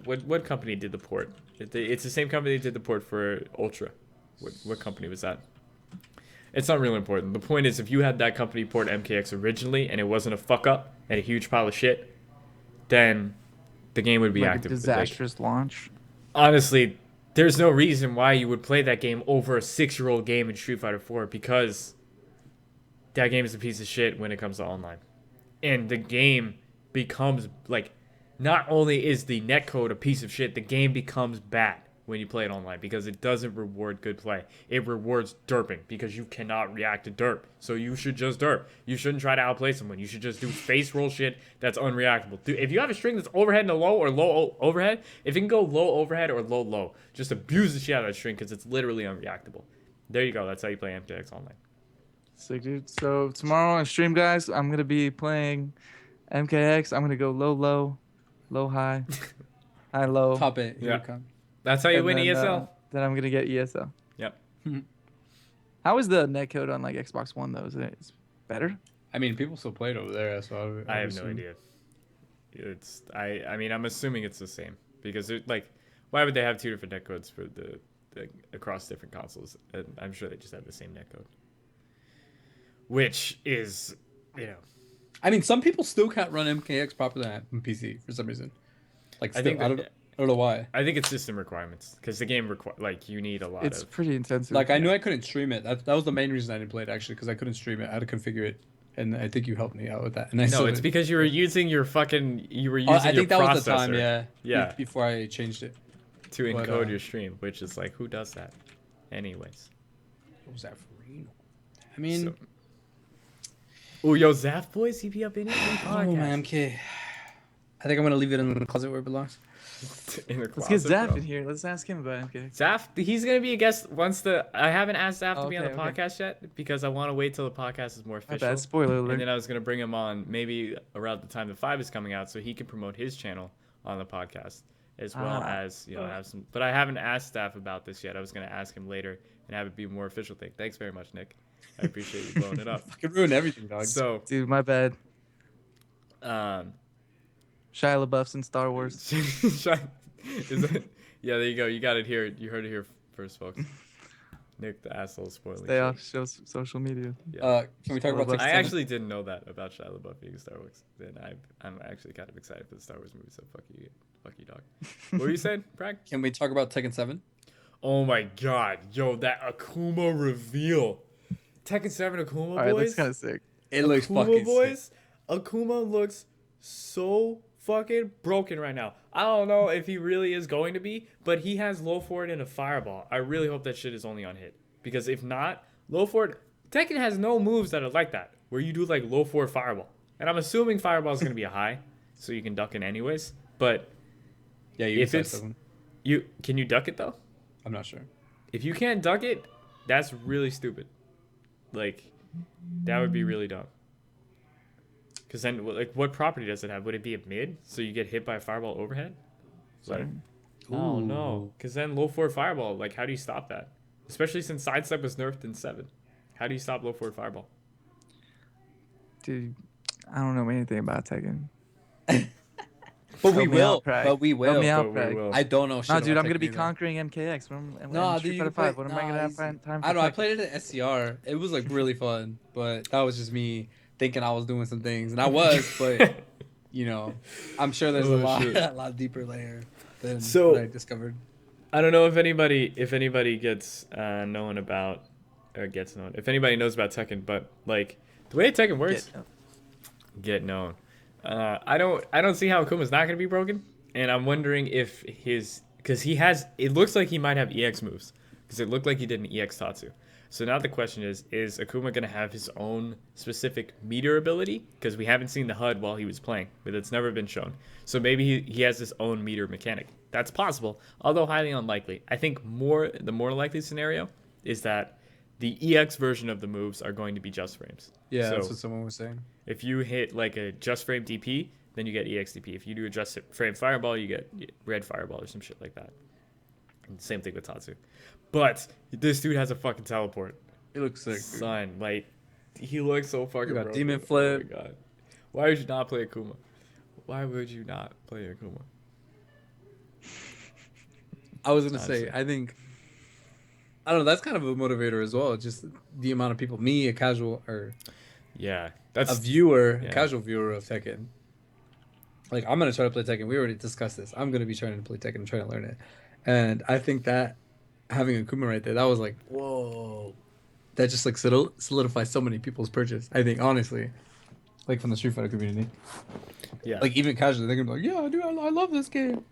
what company did the port? It's the same company that did the port for Ultra. What company was that? It's not really important. The point is, if you had that company port MKX originally and it wasn't a fuck up and a huge pile of shit, then the game would be Like active. a disastrous launch. Honestly, there's no reason why you would play that game over a 6-year-old game in Street Fighter 4 because that game is a piece of shit when it comes to online. And the game becomes like, not only is the netcode a piece of shit, the game becomes bad when you play it online because it doesn't reward good play. It rewards derping because you cannot react to derp. So you should just derp. You shouldn't try to outplay someone. You should just do face roll shit that's unreactable. If you have a string that's overhead and a low or low overhead, if it can go low overhead or low low, just abuse the shit out of that string because it's literally unreactable. There you go. That's how you play MTX online. Sick, dude. So tomorrow on stream, guys, I'm gonna be playing MKX. I'm gonna go low, low, low, high, high, low, Top 8. Here Yeah. we come. That's how you and win then ESL. then I'm gonna get ESL. Yep. How is the netcode on like Xbox One though? Is it better? I mean, people still play it over there, so I have no idea. It's I mean I'm assuming it's the same because it, like why would they have 2 different netcodes for the across different consoles? And I'm sure they just have the same netcode, which is I mean, some people still can't run MKX properly on PC for some reason. Like, I still, think I don't know why. I think it's system requirements because the game like you need a lot It's of pretty intensive. Like, I knew I couldn't stream it. That was the main reason I didn't play it, actually, because I couldn't stream it. I had to configure it, and I think you helped me out with that. And I no, still it's did. because you were using your Oh, I think that was the time, processor, yeah, before I changed it. to but, encode your stream, which is like who does that, anyways. What was that for Reno? I mean, Oh, yo, Zaf boys, he be up in it. oh, my MK. I think I'm gonna leave it in the closet where it belongs. In the Let's get closet, Zaf bro. in here. Let's ask him about MK. Zaf, he's gonna be a guest once I haven't asked Zaf to be on the Okay. podcast yet because I want to wait till the podcast is more My official. bad. Spoiler alert. And then I was gonna bring him on maybe around the time the 5 is coming out, so he can promote his channel on the podcast as well as have some. But I haven't asked Zaf about this yet. I was gonna ask him later and have it be a more official thing. Thanks very much, Nick. I appreciate you blowing it up. Fucking ruin everything, dog. So, Dude, my bad. um, Shia LaBeouf's in Star Wars. is it? Yeah, there you go. You got it here. You heard it here first, folks. Nick, the asshole, spoiling. Stay off social media. Yeah. Can we talk about Well, Tekken I 7? actually didn't know that about Shia LaBeouf being Star Wars. Then I'm actually kind of excited for the Star Wars movie. So fuck you, dog. What were you saying, Prag? Can we talk about Tekken 7? Oh my god, yo, that Akuma reveal. Tekken 7 Akuma All right, boys. that's kind of sick. It looks Akuma fucking boys. sick. Akuma looks so fucking broken right now. I don't know if he really is going to be, but he has low forward and a fireball. I really hope that shit is only on hit. Because if not, low forward, Tekken has no moves that are like that, where you do like low forward fireball. And I'm assuming fireball is going to be a high, so you can duck it anyways. But Yeah, you if can it's, 7. can you duck it though? I'm not sure. If you can't duck it, that's really stupid. Like, that would be really dumb. Because then, like, what property does it have? Would it be a mid? So you get hit by a fireball overhead? Like, oh no. Because then low forward fireball, like, how do you stop that? Especially since sidestep was nerfed in 7. How do you stop low forward fireball? Dude, I don't know anything about Tekken. But we Help me will. out, Prag. But we will. Help me out, But we Prag. will. I don't know shit. No, dude, about I'm gonna be Tekken either. conquering MKX. No, Street dude, you Fighter can play. 5. What am I gonna have time for? I don't know. I Tekken? played it at SCR. It was like really fun, but that was just me thinking I was doing some things, and I was. But you know, I'm sure there's Oh, a lot, shit. a lot deeper layer than So- what I discovered. I don't know if anybody gets known about or gets known. If anybody knows about Tekken, but like the way Tekken works, get known. I don't see how Akuma's not gonna be broken, and I'm wondering if because it looks like he might have EX moves because it looked like he did an EX Tatsu. So now the question is Akuma gonna have his own specific meter ability? Because we haven't seen the HUD while he was playing, but it's never been shown. So maybe he has his own meter mechanic. That's possible, although highly unlikely. I think the more likely scenario is that the EX version of the moves are going to be just frames. Yeah, So that's what someone was saying. if you hit like a just frame DP, then you get EX DP. If you do a just frame fireball, you get red fireball or some shit like that. And same thing with Tatsu. But this dude has a fucking teleport. It looks sick. Dude. Son, like, he looks so fucking You got broken. demon flip. Oh my god. Why would you not play Akuma? Why would you not play Akuma? I was gonna say, Honestly. I think, I don't know. That's kind of a motivator as well. Just the amount of people, me, a casual or Yeah, a that's viewer, yeah. a casual viewer of Tekken. Like, I'm gonna try to play Tekken. We already discussed this. I'm gonna be trying to play Tekken and trying to learn it. And I think that having Akuma right there, that was like, whoa. That just like solidifies so many people's purchase. I think honestly, like from the Street Fighter community, yeah. like even casually, they're gonna be like, yeah, dude, I love this game.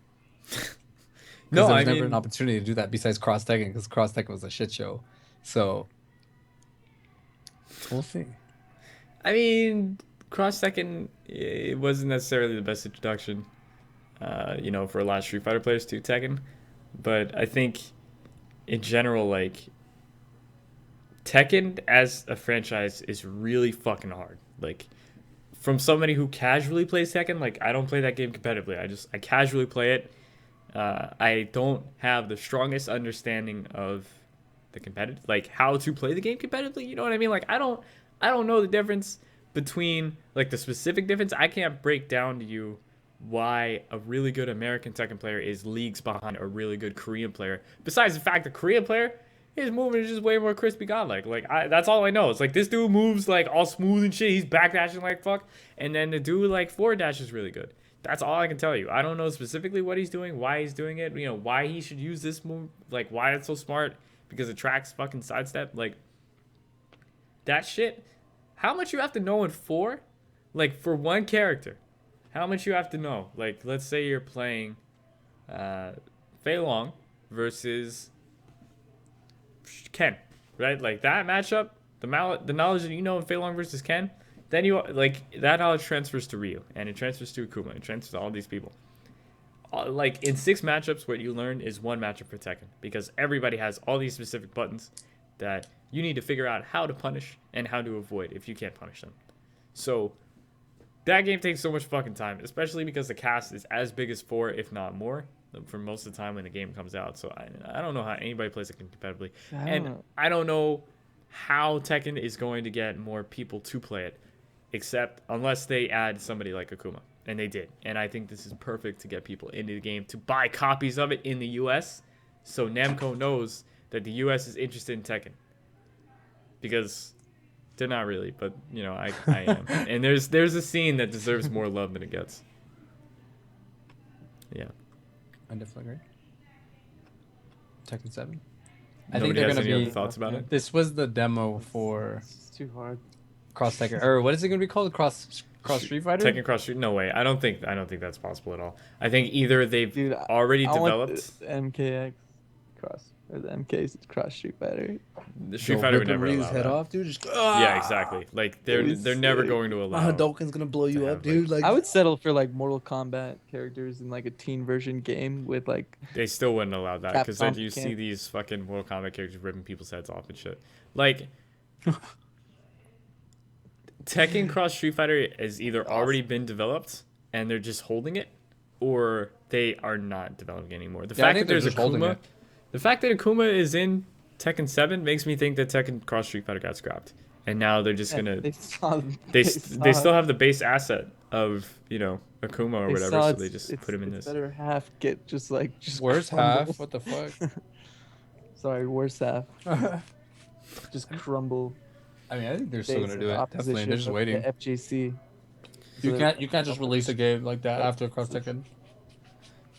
No, There's I never mean, an opportunity to do that besides Cross Tekken because Cross Tekken was a shit show. So we'll see. I mean, Cross Tekken, it wasn't necessarily the best introduction, for a lot of Street Fighter players to Tekken. But I think, in general, like, Tekken as a franchise is really fucking hard. Like, from somebody who casually plays Tekken, like, I don't play that game competitively. I casually play it. I don't have the strongest understanding of the competitive, like how to play the game competitively. You know what I mean? Like I don't know the difference between like the specific difference. I can't break down to you why a really good American Tekken player is leagues behind a really good Korean player. Besides the fact the Korean player, his movement is just way more crispy godlike. Like that's all I know. It's like this dude moves like all smooth and shit. He's backdashing like fuck, and then the dude like forward dash is really good. That's all I can tell you. I don't know specifically what he's doing, why he's doing it, why he should use this move, like why it's so smart, because it tracks fucking sidestep. Like, that shit, how much you have to know in 4? Like, for one character, how much you have to know? Like, let's say you're playing Fei Long versus Ken, right? Like, that matchup, the knowledge that you know of Fei Long versus Ken, then you like that knowledge transfers to Ryu, and it transfers to Akuma, it transfers to all these people. Like in 6 matchups, what you learn is 1 matchup for Tekken, because everybody has all these specific buttons that you need to figure out how to punish and how to avoid if you can't punish them. So that game takes so much fucking time, especially because the cast is as big as 4, if not more, for most of the time when the game comes out. So I don't know how anybody plays it competitively. I don't know how Tekken is going to get more people to play it, except unless they add somebody like Akuma. And they did. And I think this is perfect to get people into the game, to buy copies of it in the US, so Namco knows that the US is interested in Tekken. Because they're not really, but you know, I am. And there's a scene that deserves more love than it gets. Yeah. I definitely agree. Tekken 7. Nobody has any other thoughts about it? This was the demo for It's too hard. Cross Tekken, or what is it going to be called? Cross Street Fighter? Tekken Cross Street? No way. I don't think that's possible at all. I think either they've already developed the MKX Cross, or the MK's Cross Street Fighter. The Street Fighter would never allow head that. off, dude. Just Yeah, exactly. Like they're never going to allow. Hadouken's gonna blow you up, dude. Like I would settle for like Mortal Kombat characters in like a teen version game with like. They still wouldn't allow that, because then Capcom you see can't. these fucking Mortal Kombat characters ripping people's heads off and shit. Like Tekken Cross Street Fighter has either already been developed and they're just holding it, or they are not developing it anymore. The fact that there's Akuma, the fact that Akuma is in Tekken 7 makes me think that Tekken Cross Street Fighter got scrapped, and now they're just gonna they still have the base asset of, you know, Akuma or whatever, so they just put him in this. Better half get just worst crumble. half. What the fuck? Sorry, worst half. Just crumble. I mean, I think they're still gonna do it. Definitely, they're just waiting. The FGC. You can't just release a game like that after Cross Tekken.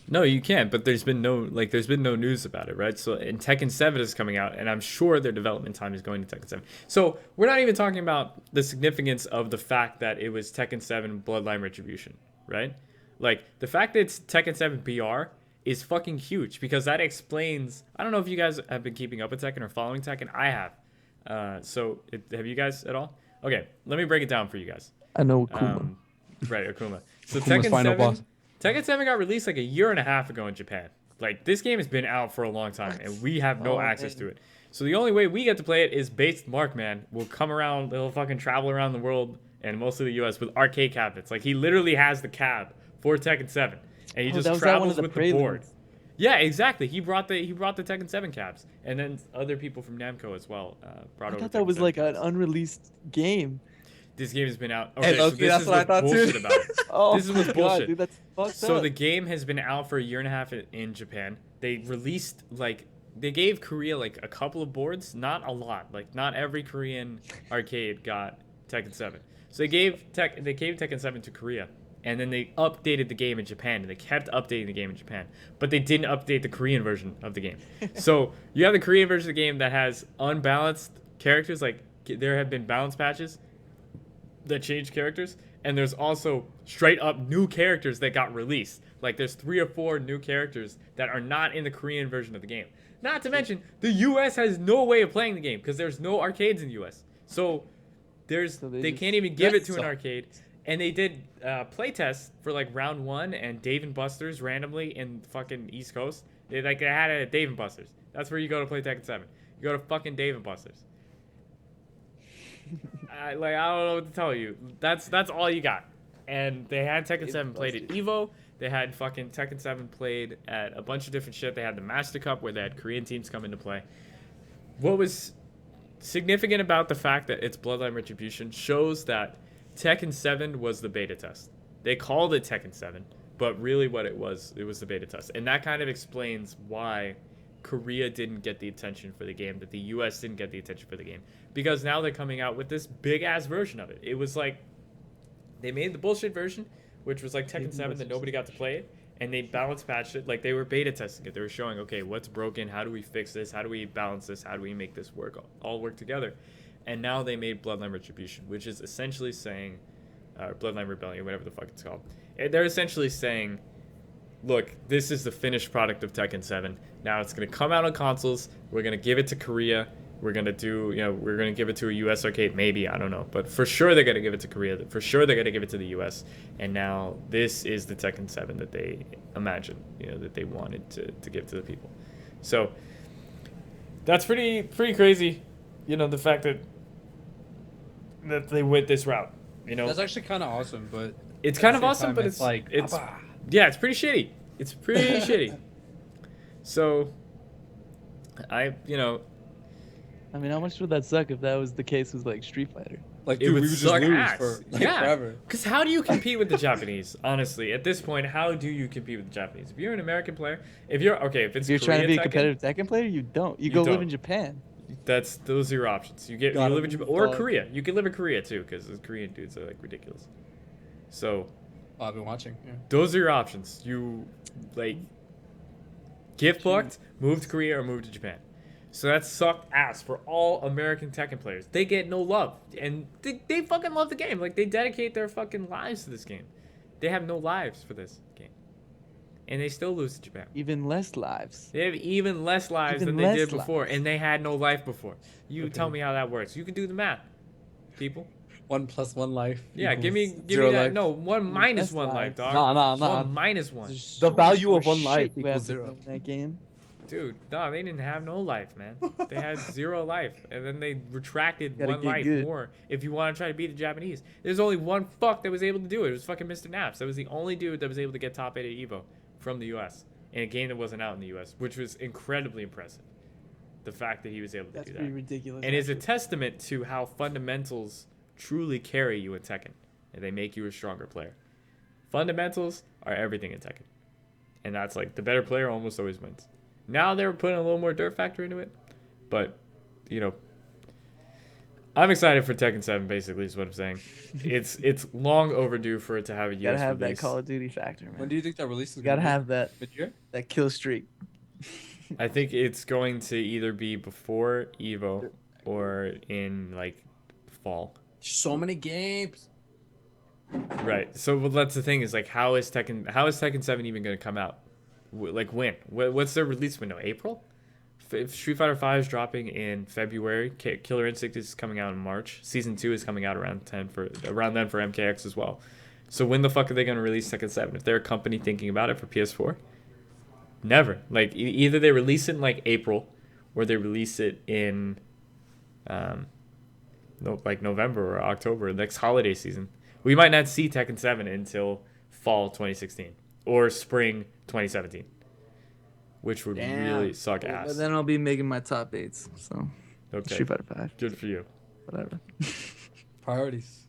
No, you can't. But there's been no news about it, right? So, and Tekken 7 is coming out, and I'm sure their development time is going to Tekken 7. So we're not even talking about the significance of the fact that it was Tekken 7 Bloodline Retribution, right? Like the fact that it's Tekken 7 BR is fucking huge, because that explains. I don't know if you guys have been keeping up with Tekken or following Tekken. I have. Have you guys at all? Okay, let me break it down for you guys. I know Akuma. Right, Akuma. So Akuma's Tekken 7 got released like a year and a half ago in Japan. Like, this game has been out for a long time, and we have no access to it. So the only way we get to play it is based Markman will come around, he'll fucking travel around the world, and mostly the US, with arcade cabinets. Like, he literally has the cab for Tekken 7, and he just travels with the board. Yeah, exactly. He brought the Tekken 7 cabs, and then other people from Namco as well brought over. I thought that was like an unreleased game. This game has been out. Okay, so this that's is what I thought bullshit too. about it. This is what's bullshit. Dude, that's fucked So up. the game has been out for a year and a half in Japan. They released they gave Korea like a couple of boards, not a lot. Like not every Korean arcade got Tekken 7. So they gave Tekken 7 to Korea, and then they updated the game in Japan, and they kept updating the game in Japan, but they didn't update the Korean version of the game. So you have the Korean version of the game that has unbalanced characters. Like there have been balance patches that change characters, and there's also straight up new characters that got released. Like there's 3 or 4 new characters that are not in the Korean version of the game. Not to mention the US has no way of playing the game because there's no arcades in the US. So they can't even give it to an arcade. And they did playtests for like round 1 and Dave & Buster's randomly in fucking East Coast. They had it at Dave & Buster's. That's where you go to play Tekken 7. You go to fucking Dave & Buster's. I don't know what to tell you. That's all you got. And they had Tekken 7 played at EVO. They had fucking Tekken 7 played at a bunch of different shit. They had the Master Cup where they had Korean teams come into play. What was significant about the fact that it's Bloodline Retribution shows that Tekken 7 was the beta test. They called it Tekken 7, but really what it was the beta test. And that kind of explains why Korea didn't get the attention for the game, that the US didn't get the attention for the game. Because now they're coming out with this big-ass version of it. It was like, they made the bullshit version, which was like Tekken 7 that nobody got to play it, and they balance patched it. Like, they were beta testing it. They were showing, okay, what's broken? How do we fix this? How do we balance this? How do we make this all work together? And now they made Bloodline Retribution, which is essentially saying, Bloodline Rebellion, whatever the fuck it's called. They're essentially saying, look, this is the finished product of Tekken 7. Now it's going to come out on consoles. We're going to give it to Korea. we're gonna do, we're gonna give it to a U.S. arcade, maybe, I don't know, but for sure they're gonna give it to Korea. For sure they're gonna give it to the U.S. And now this is the Tekken 7 that they imagined, that they wanted to give to the people. So that's pretty crazy, the fact that they went this route. That's actually kind of awesome, but it's kind of awesome, but it's like it's it's pretty shitty. It's pretty shitty. So I mean, how much would that suck if that was the case with like Street Fighter? like it dude, would we would just suck lose ass. for Forever. Because how do you compete with the Japanese? Honestly, at this point, how do you compete with the Japanese? If you're an American player, if it's If you're trying to be a Tekken, competitive Tekken player, you don't. You go live in Japan. those are your options. You live in Japan or Korea. You can live in Korea too, because the Korean dudes are like ridiculous. So I've been watching. Yeah. those are your options. You get booked, move to Korea or move to Japan. So that sucked ass for all American Tekken players. They get no love, and they fucking love the game. Like, they dedicate their fucking lives to this game. They have no lives for this game, and they still lose to Japan. Even less lives. They have even less lives Even than they less did before, lives. and they had no life before. You tell me how that works. You can do the math, people. 1 + 1 life. Yeah, give me zero that. life. No, 1 minus less 1 life, lives. dog. Nah. 1 minus 1. There's The so value much of one more life shit we equals have to zero. know in that game. Dude, no, they didn't have no life, man. They had 0 life, and then they retracted Gotta 1 get life good. more if you want to try to beat the Japanese. There's only one fuck that was able to do it. It was fucking Mr. Naps. That was the only dude that was able to get top 8 at EVO from the U.S. in a game that wasn't out in the U.S., which was incredibly impressive. The fact that he was able to That's do pretty that. ridiculous. And is a actually. testament to how fundamentals truly carry you in Tekken, and they make you a stronger player. Fundamentals are everything in Tekken. And that's like, the better player almost always wins. Now they're putting a little more dirt factor into it, but I'm excited for Tekken 7. Basically, is what I'm saying. It's long overdue for it to have a You gotta US have release. that Call of Duty factor, man. When do you think that release is You gotta have that mid-year? that kill streak. I think it's going to either be before Evo or in like fall. So many games. Right. So well, that's the thing is like, how is Tekken 7 even going to come out? Like when? What's their release window? April? If Street Fighter 5 is dropping in February, Killer Instinct is coming out in March. Season 2 is coming out around then for MKX as well. So when the fuck are they going to release Tekken 7? If they're a company thinking about it for PS4? Never. Like either they release it in like April or they release it in like November or October, next holiday season. We might not see Tekken 7 until fall 2016 or spring 2017, which would really suck ass. But then I'll be making my top 8s. So Okay, Street Fighter 5. good for you. Whatever. Priorities.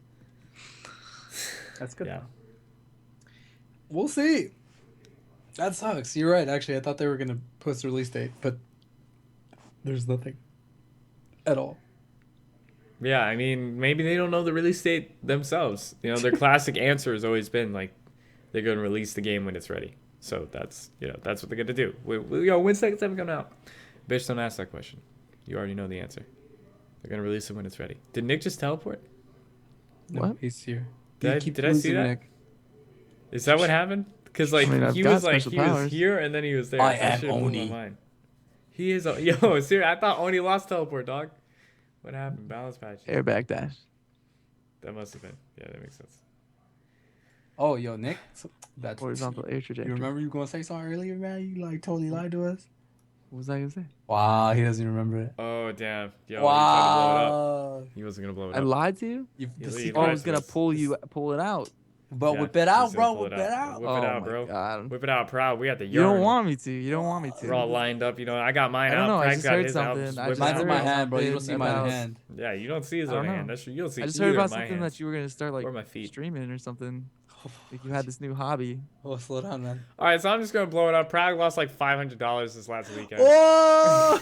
That's good. Yeah. We'll see. That sucks. You're right. Actually, I thought they were gonna post the release date, but there's nothing at all. Yeah, I mean, maybe they don't know the release date themselves. Their classic answer has always been like, they're going to release the game when it's ready. So that's what they're going to do. When's Tekken 7 coming out? Bitch, don't ask that question. You already know the answer. They're going to release it when it's ready. Did Nick just teleport? No, What? he's here. Did I see that? Nick. Is that what happened? Because like I mean, I've he got was special powers. here and then he was there. I That am shit blew my Oni. mind. He is yo, seriously, I thought Oni lost teleport, dog. What happened? Balance patch. Airbag dash. That must have been. Yeah, that makes sense. Oh, yo, Nick. That's Horizontal air You trajectory. remember you were gonna say something earlier, man? You like totally lied to us. What was I gonna say? Wow, he doesn't remember it. Oh damn. Yo, he tried to blow it up. Wow. He wasn't gonna blow it I up. lied to you? You, Yeah, the leave secret- Oh, I Right, was gonna so pull it out. but Yeah, whip it he's out, gonna bro. pull Whip it it out. out. Whip it out, bro. God. Whip it out, proud. We got the You don't yarn. want me to. You don't want me to. We're all lined up. I got mine I don't out. know, I Prank's just got heard his out. something. Just I whip just it Mine's out. in my heard hand, bro. You don't something see mine in about- hand. Yeah, you don't see his I don't other know. hand. You don't see I just either heard about of my something hands. that you were gonna start like Or my feet. streaming or something. Like you had this new hobby. Oh, slow down, man. All right, so I'm just gonna blow it up. Prague lost like $500 this last weekend. Oh!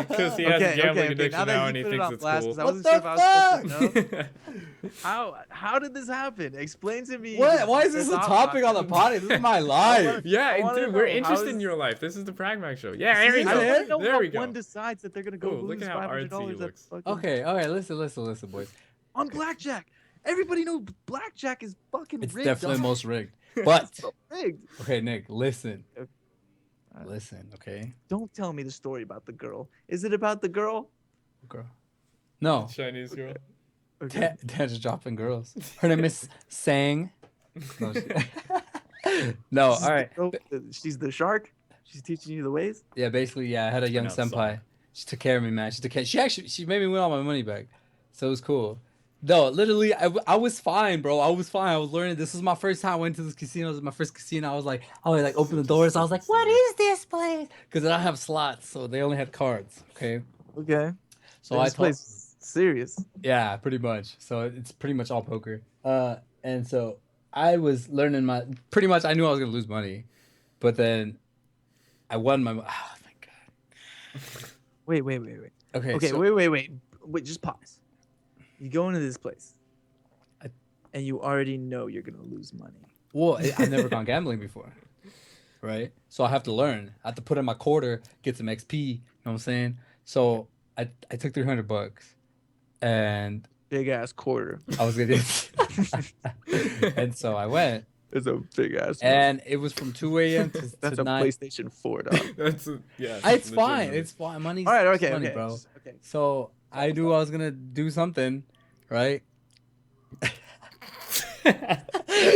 Because he has a gambling addiction Now that now you and he put it thinks on it's blast, cool. 'cause I What wasn't the sure if I was supposed to know. How did this happen? Explain to me. What? Why is this a thought topic on the process. potty? This is my life. Yeah, I and wanna dude, we're know, how interested in is- your life. This is the Pragmatic Show. Yeah, there we is I go. it? don't know There how we go. one decides that they're gonna go Ooh, look lose at how artsy he $500 at looks. fucking Okay, listen, boys. on blackjack. Everybody knows blackjack is fucking It's rigged. definitely dog. most rigged. But It's so rigged. okay, Nick, listen. Okay. Listen, okay? Don't tell me the story about the girl. Is it about the girl? girl. No, Chinese girl. Okay. Dad's dropping girls. Her name is Sang. No, no, all right. She's the shark. She's teaching you the ways. Yeah, basically, yeah. I had a young Pronounced senpai. song. She took care of me, man. She took care. She made me win all my money back, so it was cool. No, literally, I was fine, bro. I was fine. I was learning. This was my first time I went to this casino. It was my first casino. I was like open the doors. I was like, what is this place? Because I don't have slots, so they only had cards. Okay, Okay. so I this told. place serious. Yeah, pretty much. So it's pretty much all poker. And so I was learning pretty much. I knew I was gonna lose money, but then I won my. Oh my god. Wait. Okay. Okay, so, wait. Just pause. You go into this place, I- and you already know you're gonna lose money. Well, I've never gone gambling before, right? So I have to learn. I have to put in my quarter, get some XP. You know what I'm saying? So I took $300, and Big ass quarter. I was gonna. And so I went, It's a big ass. and it was from 2 a.m. to That's to a 9. PlayStation 4, dog. Yeah. It's fine. legitimately. It's fine. Money's All right. Okay. money, Okay. bro. Okay. So I knew I was gonna do something, right?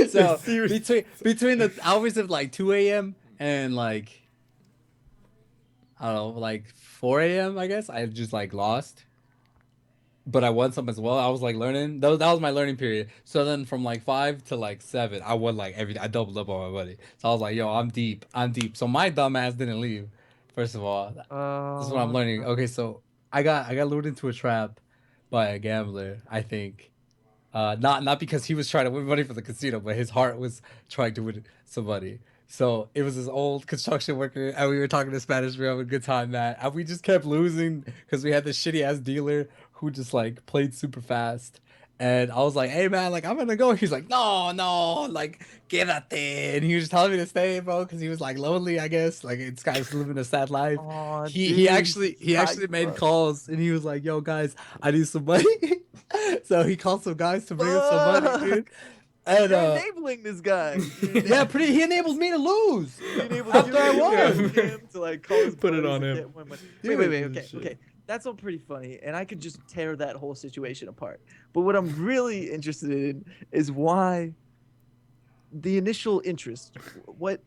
So between the hours of like 2 a.m. and like I don't know, like 4 a.m. I guess I just like lost, but I won some as well. I was like learning. That was my learning period. So then from like 5 to like 7, I won like everything. I doubled up on my money. So I was like, yo, I'm deep. I'm deep. So my dumb ass didn't leave. First of all, this is what I'm learning. Okay, so I got lured into a trap by a gambler, I think. Not because he was trying to win money for the casino, but his heart was trying to win somebody. So it was this old construction worker, and we were talking to Spanish. We were having a good time, man. And we just kept losing because we had this shitty ass dealer who just like played super fast. And I was like, "Hey man, like I'm gonna go." He's like, "No, like quédate." And he was just telling me to stay, bro, because he was like lonely, I guess. Like this guy's living a sad life. Aw, He dude, actually made bro. calls, and he was like, "Yo guys, I need some money." So he called some guys to bring us some money, dude. And You're enabling this guy. yeah, he enabled me to lose. You enabled After I you won. enabled him to like call his Put it buddies on and him. get more money. Dude, Wait. Okay. shit. Okay. That's all pretty funny, and I could just tear that whole situation apart. But what I'm really interested in is why the initial interest. What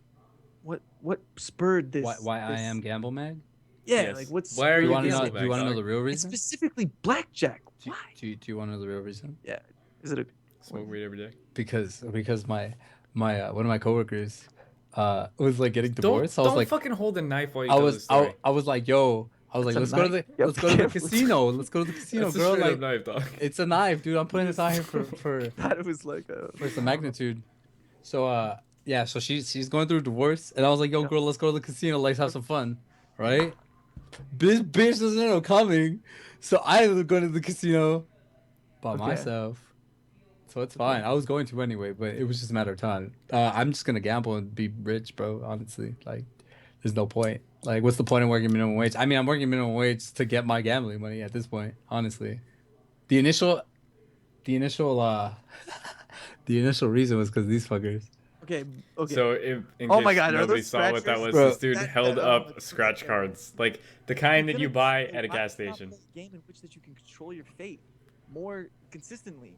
spurred this? Why I this- am Gamble Mag? Yeah, Yes. like what's Why are Do you you want to know? Gamble Do you Mag, want to know dog? the real and reason? specifically blackjack? Do, Why? do you want to know the real reason? Yeah. Is it a Smoke weed every day. Because my one of my coworkers was like getting divorced. Don't I was like, fucking hold a knife while you I tell was the story. I was like, yo, I was like, That's let's a go to the knife. Yep. let's go to the Yep. casino. Let's go to the casino, That's a girl. straight up Like knife, dog. it's a knife, dude. I'm putting this out here for that? It was like a. for some magnitude. So yeah, so she's going through a divorce, and I was like, yo, girl, let's go to the casino. Let's have some fun, right? Bitch doesn't end up coming, so I ended up going to the casino by Okay. myself. So it's fine. I was going to anyway, but it was just a matter of time. I'm just gonna gamble and be rich, bro. Honestly, like, there's no point. Like, what's the point of working minimum wage? I mean, I'm working minimum wage to get my gambling money at this point. Honestly, the initial, the initial reason was because these fuckers. Okay. Okay. So, in Oh case my God, are nobody those saw what that scratchers? was, Bro. this dude That- held that- up oh, scratch that- cards, like the kind that you buy at a Why gas not play station. a game in which that you can control your fate more consistently,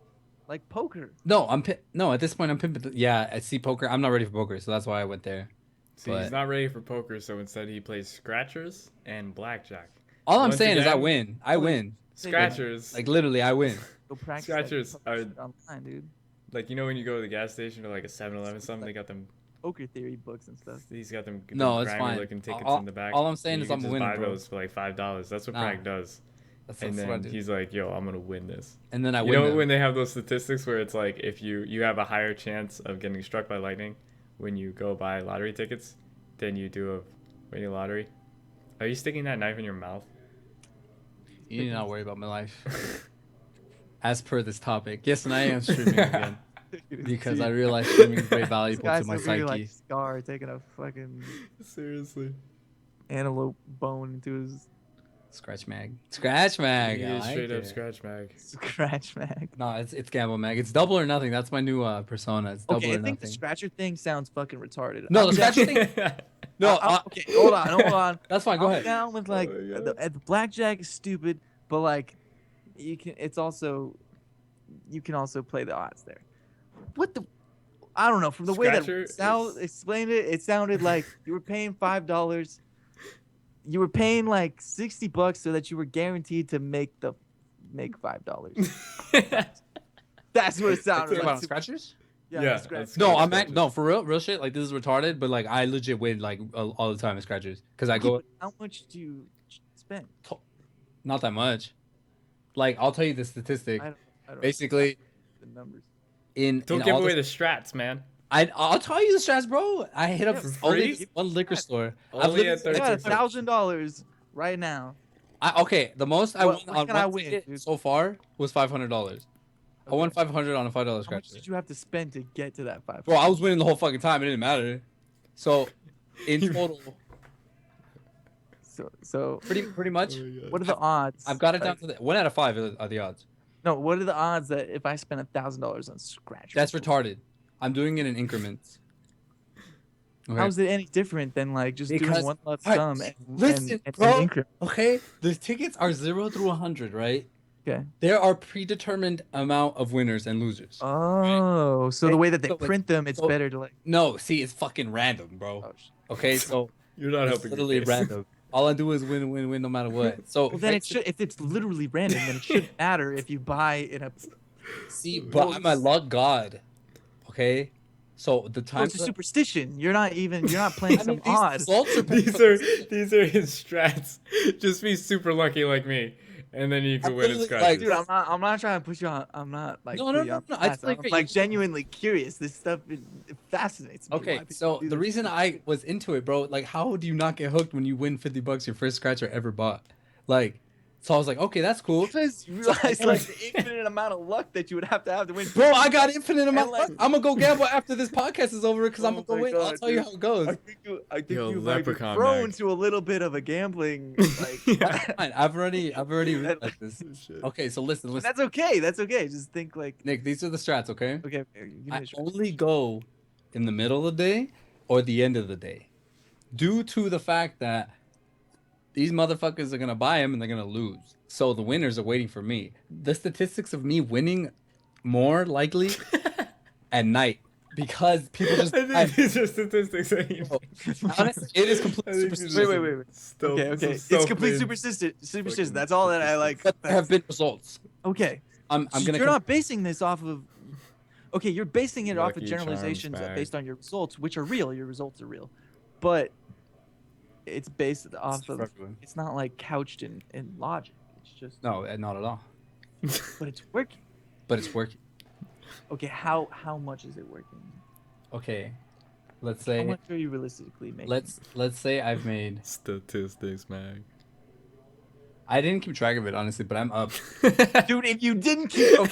like poker. No, no. At this point, I'm pimping. Yeah, I see poker. I'm not ready for poker, so that's why I went there. See, he's But- not ready for poker, so instead he plays scratchers and blackjack. All I'm Once saying is I again- win. I win. Scratchers, Like literally, I win. Go practice Scratchers that poker are- shit online, dude. like you know when you go to the gas station or like a 7-Eleven something, they got them. Poker theory books and stuff. He's got them. No, it's grimy fine. looking tickets All- in the back. all I'm saying and is you I'm can just winning, buy bro. those for like $5. That's what Nah. Prag does. That's And what I then do. he's like, "Yo, I'm gonna win this." And then I You win. know them. when they have those statistics where it's like if you have a higher chance of getting struck by lightning when you go buy lottery tickets than you do of winning lottery. Are you sticking that knife in your mouth? You need not worry about my life. As per this topic, yes, and I am streaming again because I realize streaming is very This valuable guy's to my over here psyche. like Scar taking a fucking Seriously. antelope bone into his Scratch mag. Scratch mag. He I is like straight up it. scratch mag. scratch mag. No, it's gamble mag. It's double or nothing. That's my new persona. It's double Okay, or I think the nothing. scratcher thing sounds fucking retarded. No, I'm the down- scratcher thing. No, okay, hold on. that's fine. Go I'm ahead. down with like Oh my the blackjack is stupid, but like you can. It's also you can also play the odds there. What the? I don't know. From the way Scratcher that Sal is- explained it, it sounded like you were paying $5. You were paying like $60 so that you were guaranteed to make $5. That's what it sounded Talking like. about scratchers? Yeah, scratch. that's No, good. I'm at, no, for real shit. Like, this is retarded, but like, I legit win like all the time in scratchers because I Okay, go but how much do you spend? not that much. Like, I'll tell you the statistic. I don't Basically, the numbers. Don't in give all away the, the strats, man. I'll tell you the strats, bro. I hit up Yeah, for only free? this one liquor store. Only at I 30 got cents. $1,000 right now. Okay, the most I won What on can I one win, ticket dude? so far was $500. I won Okay. 500 on a $5 How much scratcher. did you have to spend to get to that 5? Bro, I was winning the whole fucking time. It didn't matter. So, in total, So pretty much, what are the odds? I've got it down like- to the 1 out of 5 are the odds. No, what are the odds that if I spend $1,000 on scratch? That's Pool, retarded. I'm doing it in increments. Okay. How is it any different than like just Because- doing one lump Alright, sum and listen, and bro. increment? Okay, the tickets are 0 through 100, right? Okay. There are predetermined amount of winners and losers. Oh, so the way that they So it's- print them, it's so- better to like. No, see, it's fucking random, bro. Oh, Okay, so You're not it's helping. literally your case. random. All I do is win, win, win, no matter what. So well, then it should. If it's literally random, then it shouldn't matter if you buy in a. see, but I'm a luck god. Okay, so the Oh, time. it's a superstition. You're not even. You're not playing some these odds. results are These are his strats. Just be super lucky like me, and then you can I'm win in literally, scratches. like, Dude, I'm not trying to push you on. I'm not like. No, put no, you no, on no, I blast. totally I'm agree. like genuinely curious. This stuff it fascinates me. why Okay, people so do the this. reason I was into it, bro, like, how do you not get hooked when you win $50 your first scratcher ever bought? Like, so I was like, okay, that's cool. Because you realize like the infinite amount of luck that you would have to win. Bro, I got infinite amount. like- I'm gonna go gamble after this podcast is over because I'm Oh gonna go my win. I'll God, tell you dude. how it goes. I think Yo, you might be Leprechaun prone Max. to a little bit of a gambling. Like, Yeah. Fine, I've already realized That- this. Shit. Okay, so listen. but that's okay. That's okay. Just think like, Nick, these are the strats, okay? okay, give me I a shot. only go in the middle of the day or the end of the day, due to the fact that these motherfuckers are gonna buy them and they're gonna lose. So the winners are waiting for me. The statistics of me winning more likely at night because people just. I think these are statistics. Honestly, it is completely I think these superstitious. are Wait. Still, Okay. some It's complete self-made- superstition. fucking That's all that I like. But there have been results. Okay. I'm So gonna. you're not basing this off of. Okay, you're basing it off of Lucky Charms generalizations bag. based on your results, which are real. Your results are real, but it's based off for of. everyone. It's not like couched in logic. It's just. No, not at all. But it's working. But it's working. Okay, how much is it working? Okay, let's How say much are you realistically making? let's say I've made. Statistics, man. I didn't keep track of it honestly, but I'm up. Dude, if you didn't keep Oh,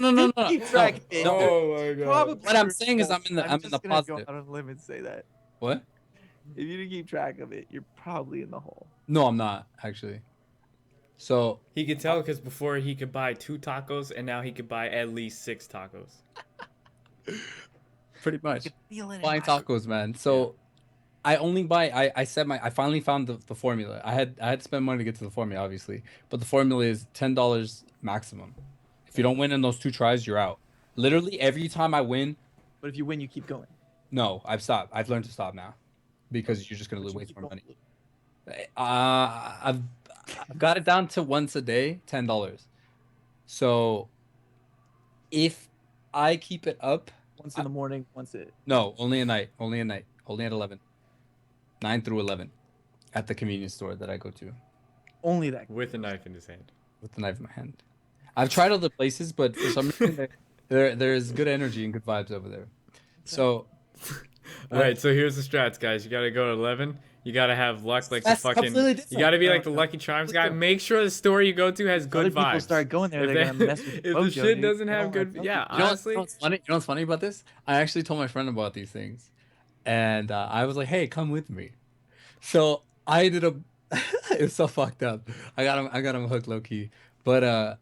no. keep track of it, No. Oh my god. probably What I'm saying is I'm in the just gonna positive. go out on a limb and say that What? if you didn't keep track of it, you're probably in the hole. No, I'm not actually. So He could tell because before he could buy 2 tacos and now he could buy at least 6 tacos. pretty much Feel it in buying my- tacos, man. So I only buy. I finally found the formula. I had to spend money to get to the formula, obviously, but the formula is $10 maximum. If you don't win in those 2 tries, you're out. Literally every time I win, But if you win, you keep going. no, I've stopped. I've learned to stop now, because you're just gonna But you waste keep more going. money. I've got it down to once a day, $10. So if I keep it up, Once in the morning, once it. no, only at night, only at 11, 9 through 11, at the convenience store that I go to Only that. With a knife in his hand. with the knife in my hand. I've tried other places, but for some reason there's good energy and good vibes over there. So Alright, so here's the strats, guys. You gotta go to 11. You gotta have luck like the That's fucking. completely You different. gotta be No, like the no. Lucky Charms guy. Listen. Make sure the store you go to has good Other people vibes. start going there, If they're gonna mess with if your the mojo, shit dude. doesn't They have don't good, like yeah, You know, honestly. what's funny? You know what's funny about this? I actually told my friend about these things, and I was like, "Hey, come with me." So I ended up. It was so fucked up. I got him hooked low key, but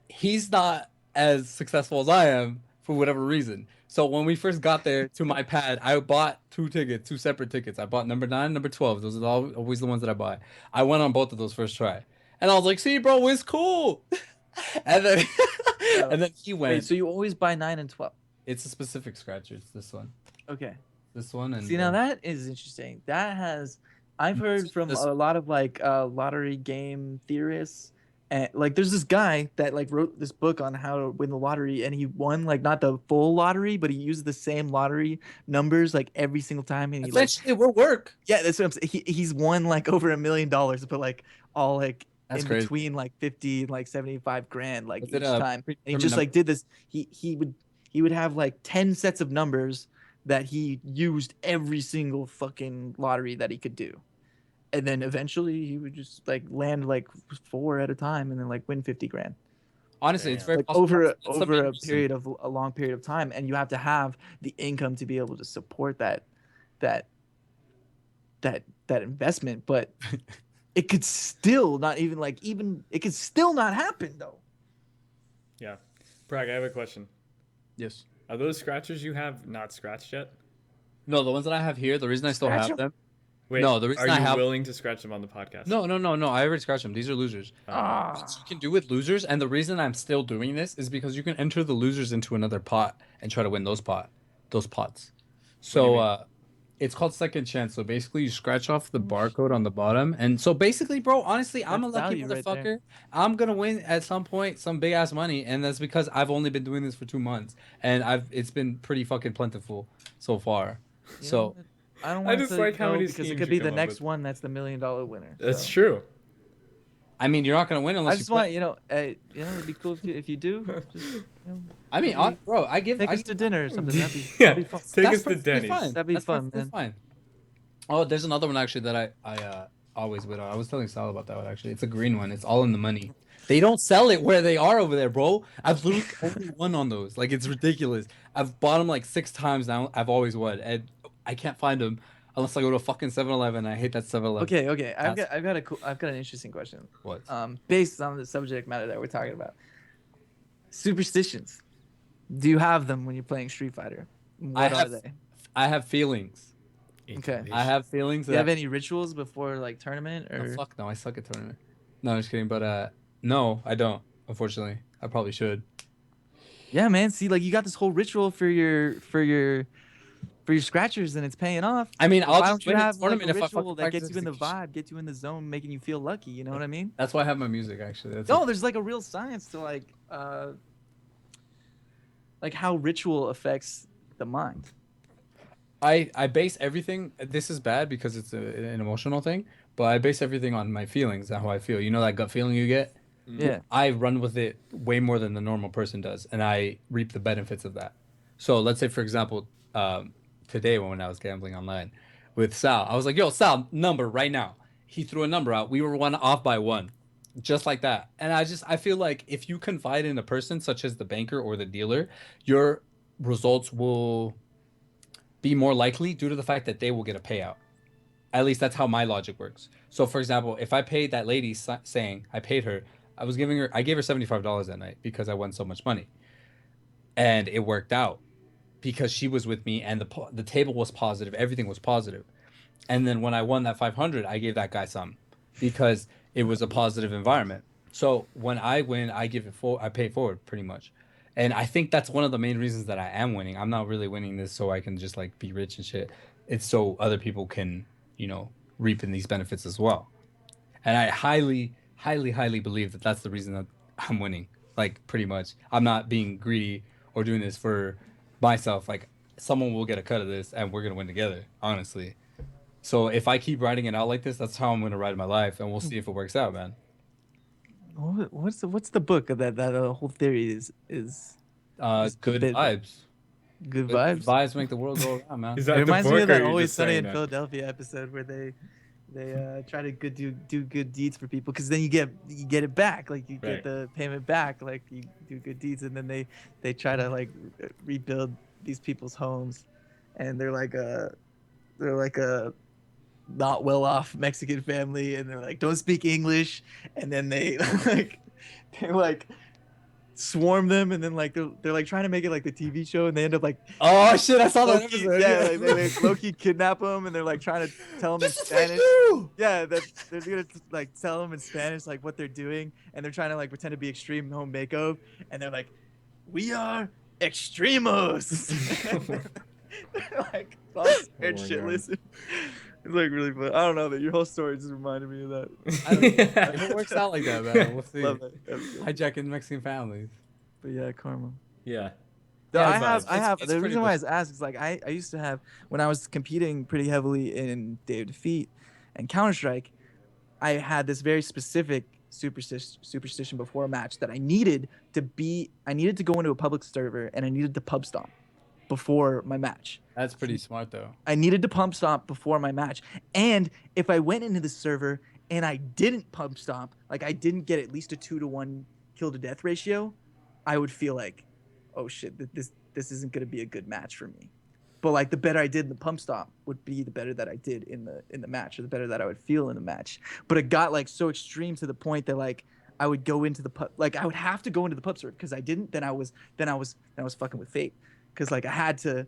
he's not as successful as I am for whatever reason. So when we first got there to my pad, I bought 2 tickets, 2 separate tickets. I bought number 9, number 12. Those are always the ones that I buy. I went on both of those first try, And I was like, see, bro, it's cool. And then Oh. and then he went. Wait, so you always buy 9 and 12? It's a specific scratcher. It's this one. Okay. This one and See, now that is interesting. That has, I've heard from this- a lot of like lottery game theorists, and like there's this guy that like wrote this book on how to win the lottery, and he won like not the full lottery, but he used the same lottery numbers like every single time, and he like eventually it will work. yeah, that's what I'm saying. He's won like over $1 million, but like all like That's in crazy. between like 50 and like 75 grand like Was each it a time. And he predetermined just like number? did this. He would have like 10 sets of numbers that he used every single fucking lottery that he could do. And then eventually he would just like land like 4 at a time and then like win 50 grand. Honestly, it's Damn. very Like possible. over That's something over a interesting. period of a long period of time, and you have to have the income to be able to support that investment, but it could still not even it could still not happen though. Yeah. Prag, I have a question. Yes. Are those scratchers you have not scratched yet? No, the ones that I have here, the reason I still Scratch have 'em. them. Wait, No, the reason are I you have- willing to scratch them on the podcast? No. I already scratched them. These are losers. Ah. What you can do with losers, and the reason I'm still doing this is because you can enter the losers into another pot and try to win those pots. do you So mean? it's called second chance. So basically, you scratch off the barcode on the bottom, and so basically, bro, honestly, I'm a That's lucky value right there. motherfucker. I'm gonna win at some point some big ass money, and that's because I've only been doing this for 2 months, and it's been pretty fucking plentiful so far. You So know what? I don't I want just to like how many because it schemes could you be the come up next with. one that's the $1 million winner. That's so. true. I mean, you're not gonna win unless I just you. want it'd be cool if you do. Just, I mean, maybe bro, I give. take I us to dinner or something. That'd be, Yeah, that'd be fun. take That's us to perfectly Denny's. fine. That'd be That's fun, perfectly man. fine. Oh, there's another one actually that I always win on. I was telling Sal about that one actually. It's a green one. It's all in the money. They don't sell it where they are over there, bro. I've literally only won on those. Like it's ridiculous. I've bought them like 6 times now. I've always won, and I can't find them unless I go to a fucking 7-Eleven. I hate that 7-Eleven. Okay. I've got an interesting question. What? Based on the subject matter that we're talking about, superstitions. Do you have them when you're playing Street Fighter? What are have- they? I have feelings. Okay. I have feelings. Do you have any rituals before like tournament No, or? fuck no. I suck at tournament. No, I'm just kidding. But no, I don't. Unfortunately, I probably should. Yeah, man. See, like you got this whole ritual for your scratchers, and it's paying off. I mean, I'll Why just don't you win a have like tournament a if I ritual fucking that practice gets you in the execution. vibe, gets you in the zone, making you feel lucky? You know what I mean? That's why I have my music actually. That's No, there's like a real science to like how ritual affects the mind. I base everything. This is bad because it's an emotional thing, but I base everything on my feelings and how I feel. You know that gut feeling you get? Yeah. I run with it way more than the normal person does, and I reap the benefits of that. So let's say, for example, today when I was gambling online with Sal, I was like, "Yo, Sal, number right now." He threw a number out. We were one off by one, just like that. And I feel like if you confide in a person such as the banker or the dealer, your results will be more likely due to the fact that they will get a payout. At least that's how my logic works. So, for example, if I paid that lady saying I paid her, I gave her $75 that night because I won so much money, and it worked out because she was with me and the table was positive, everything was positive. And then when I won that 500, I gave that guy some because it was a positive environment. So when I win, I pay it forward pretty much. And I think that's one of the main reasons that I am winning. I'm not really winning this so I can just like be rich and shit. It's so other people can, reap in these benefits as well. And I highly, highly, highly believe that that's the reason that I'm winning. Like pretty much, I'm not being greedy or doing this for myself. Like someone will get a cut of this, and we're gonna win together. Honestly. So if I keep writing it out like this, that's how I'm gonna ride my life, and we'll see if it works out, man. What's the book of that whole theory is It's Good bit- vibes. good Good vibes? vibes make the world go around, man. Is It that the reminds book, me of or that you're Always just Sunny saying in that? Philadelphia episode where they try to do good deeds for people because then you get it back, like you Right. get the payment back, like you do good deeds, and then they try to like rebuild these people's homes, and they're like a not well off Mexican family, and they're like don't speak English, and then they like swarm them, and then like they're like trying to make it like the TV show, and they end up like Oh shit! I saw that low-key, episode. yeah, like they low-key kidnap them, and they're like trying to tell them in This is for Spanish. you. Yeah, that they're gonna like tell them in Spanish like what they're doing, and they're trying to like pretend to be extreme home makeover, and they're like, "We are extremos." They're like all scared my shit. God. Listen, it's like really fun. I don't know that your whole story just reminded me of that. If it works out like that, man, we'll see. Love that. That's good. Hijacking Mexican families. But yeah, karma. Yeah. No, Yeah, I it's have. vibes. It's The pretty reason why I much- was asked is like I used to have when I was competing pretty heavily in Day of Defeat and Counter Strike. I had this very specific superstition before a match that I needed to go into a public server and I needed to pub stomp before my match. That's pretty smart though. I needed to pump stomp before my match. And if I went into the server and I didn't pump stomp, like I didn't get at least a 2-to-1 kill to death ratio, I would feel like, oh shit, this isn't gonna be a good match for me. But like the better I did in the pump stomp would be the better that I did in the match, or the better that I would feel in the match. But it got like so extreme to the point that like I would go into the pub, like I would have to go into the pub server because I didn't. Then I was fucking with fate because like I had to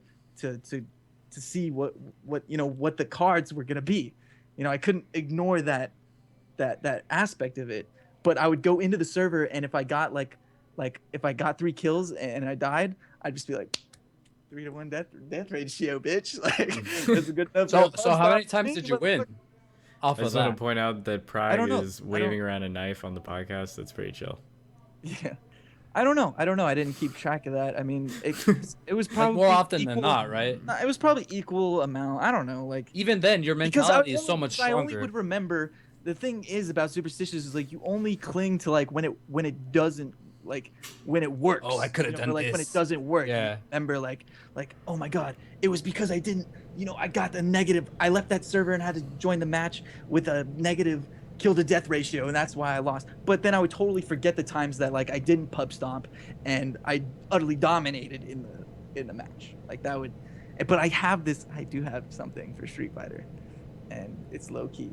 see what what the cards were gonna be. You know, I couldn't ignore that aspect of it. But I would go into the server, and if I got like if I got 3 kills and I died, I'd just be like 3-to-1 death ratio, bitch. Like that's a good enough. So how many times did you win? Off I of just want that. to point out that I Prag don't know. is I waving don't- around a knife on the podcast. That's pretty chill. Yeah, I don't know. I didn't keep track of that. I mean, it was Like probably more often than equal- not, right? It was probably equal amount. I don't know, like Even then, your because I mentality is so much I only stronger. would remember. The thing is about superstitions is like you only cling to like when it doesn't, like when it works. Oh, I coulda done or, like when this. it doesn't work. you Yeah. remember like oh my god, it was because I didn't. I got the negative. I left that server and had to join the match with a negative kill to death ratio, and that's why I lost. But then I would totally forget the times that like I didn't pub stomp and I utterly dominated in the match. Like that would. But I do have something for Street Fighter, and it's low key.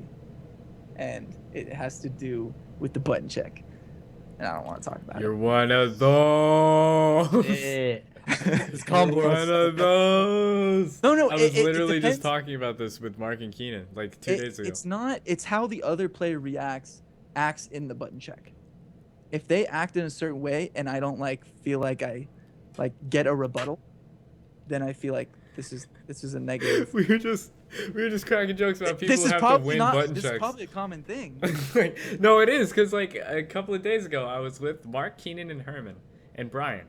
And it has to do with the button check, and I don't want to talk about You're one of those. Yeah. It's You're combo. one of those. No, I was it literally just depends. talking about this with Mark and Keenan like 2 days ago. It's not. It's how the other player acts in the button check. If they act in a certain way, and I don't feel like I get a rebuttal, then I feel like this is a negative. we were just cracking jokes about people This who is have to probably win not. button This checks. is probably a common thing. No, it is because like a couple of days ago, I was with Mark, Keenan, and Herman, and Brian,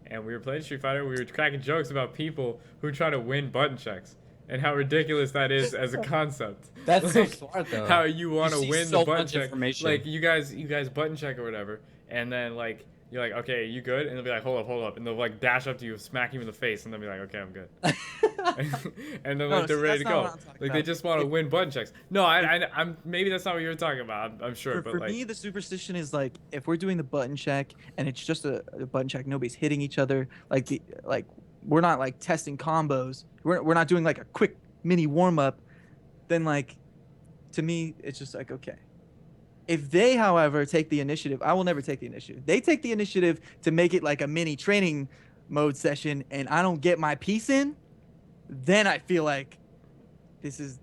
and we were playing Street Fighter. We were cracking jokes about people who try to win button checks and how ridiculous that is as a concept. That's Like, so smart though. How you want to see win so the button much check? information. Like you guys button check or whatever, and then like. You're like, okay, you good? And they'll be like, hold up. And they'll like dash up to you, smack you in the face, and they'll be like, okay, I'm good. And then No, like they're see, ready that's to not go. what I'm talking Like they about. just want to win button checks. No, I'm maybe that's not what you were talking about. I'm sure, but For like me, the superstition is like if we're doing the button check and it's just a button check, nobody's hitting each other. Like we're not like testing combos. We're not doing like a quick mini warm up. Then like, to me, it's just like okay. If they, however, take the initiative, I will never take the initiative. They take the initiative to make it like a mini training mode session, and I don't get my piece in, then I feel like this is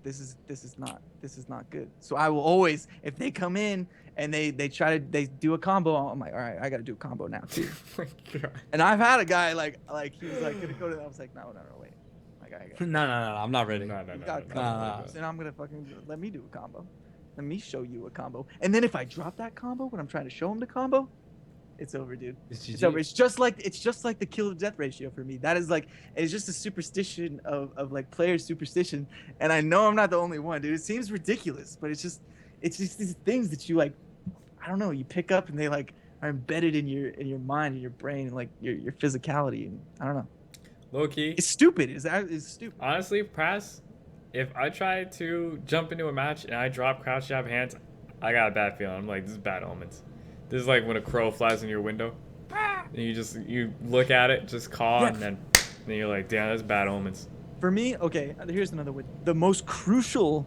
not good. So I will always, if they come in and they do a combo, I'm like, all right, I got to do a combo now too. oh my God. And I've had a guy like he was like gonna go to that. I was like, no, wait, like I got. No, I'm not ready. No. You got no. combos, and I'm gonna fucking let me do a combo. Let me show you a combo. And then if I drop that combo when I'm trying to show him the combo, it's over, dude. It's over. It's just like the kill to death ratio for me. That is like it's just a superstition of like player superstition. And I know I'm not the only one, dude. It seems ridiculous, but it's just these things that you like, I don't know, you pick up and they like are embedded in your mind and your brain and like your physicality, and I don't know. Low key. It's stupid. It's stupid. Honestly, Prass, if I try to jump into a match and I drop crouch jab hands, I got a bad feeling. I'm like, this is bad omens. This is like when a crow flies in your window. And you look at it, just caw, Yeah. and then you're like, damn, that's bad omens. For me, okay, here's another one. The most crucial.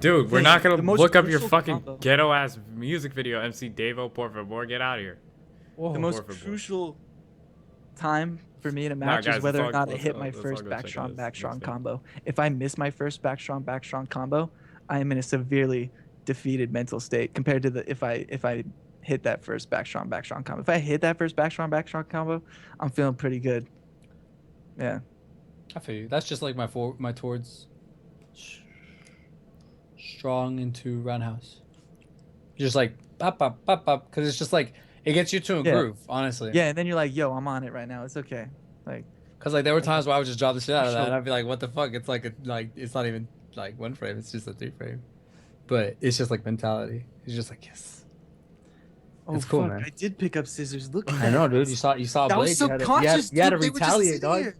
Dude, we're thing, not the gonna most look up your crucial fucking combo. ghetto ass music video, MC Davo, por favor, get out of here. Whoa. The most Four for boy. crucial time for me in a Nah, match guys, is whether or let's all- not I let's hit all- my let's all first go back check out strong, his back strong next game. combo. If I miss my first back strong combo, I am in a severely defeated mental state compared to the if I hit that first back strong combo. If I hit that first back strong combo, I'm feeling pretty good. Yeah. I feel you. That's just like my towards strong into roundhouse. Just like pop pop pop pop, because it's just like it gets you to a Yeah. groove, honestly. Yeah, and then you're like, yo, I'm on it right now. It's okay. Like, Because like there were times where I would just drop the shit out of that, Sure. and I'd be like, what the fuck? It's like it's not even like 1 frame. It's just a 3 frame. But it's just like mentality. It's just like yes. oh It's cool, fuck, man. I did pick up scissors. Look at I that. know, dude. You saw a That blade. was subconscious. You had to dude. They were just retaliate, sitting dog. here.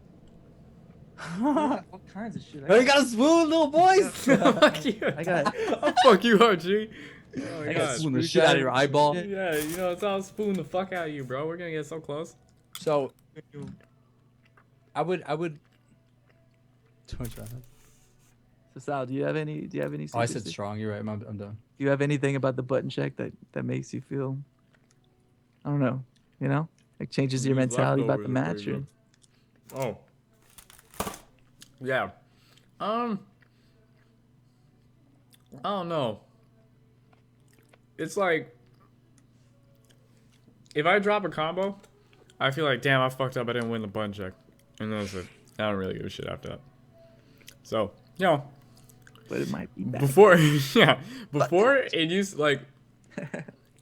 All kinds of shit. Oh, you got a spoon, little boys. Fuck you. I got- I'll fuck you up, G. Oh my I got god. spoon the shit out of your eyeball. Yeah, you know, it's all spoon the fuck out of you, bro. We're gonna get so close. So I would. Too much about that. So Sal, do you have any? Oh, I said strong. You're right. I'm done. Do you have anything about the button check that makes you feel? I don't know. You know, like changes your These mentality about the leftovers are match. pretty Or... Oh. Yeah. I don't know. It's like if I drop a combo, I feel like damn I fucked up. I didn't win the button check, and that's it. I don't really give a shit after that. So you know, But it might be bad. before before it used like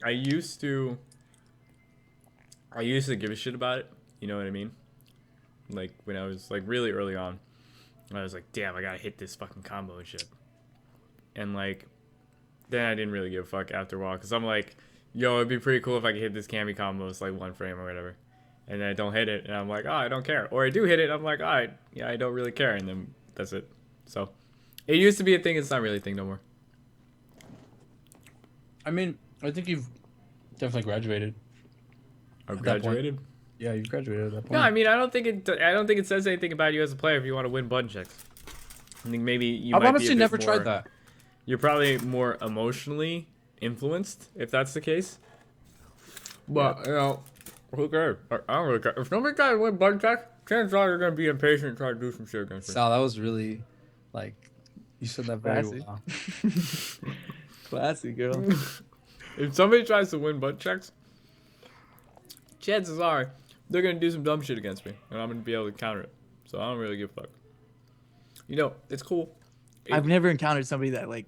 I used to give a shit about it. You know what I mean? Like when I was like really early on, I was like, damn, I gotta hit this fucking combo and shit. And like, then I didn't really give a fuck after a while, cause I'm like, yo, it'd be pretty cool if I could hit this Kami combo. It's like 1 frame or whatever. And then I don't hit it, and I'm like, oh, I don't care. Or I do hit it, I'm like, all right, yeah, I don't really care, and then that's it. So, it used to be a thing. It's not really a thing no more. I mean, I think you've definitely graduated. Or At that point. graduated. Yeah, you've graduated at that point. No, I mean, I don't think it says anything about you as a player if you want to win button checks. I think maybe you I've might honestly be a bit never more, tried that. You're probably more emotionally influenced if that's the case. But you know, who cares? I don't really care. If somebody tries to win button checks, chances are you're gonna be impatient and try to do some shit against me. Sal, that was really, like, you said that very Classy. well. Classy girl. If somebody tries to win button checks, chances are they're gonna do some dumb shit against me, and I'm gonna be able to counter it. So I don't really give a fuck. You know, it's cool. I've never encountered somebody that like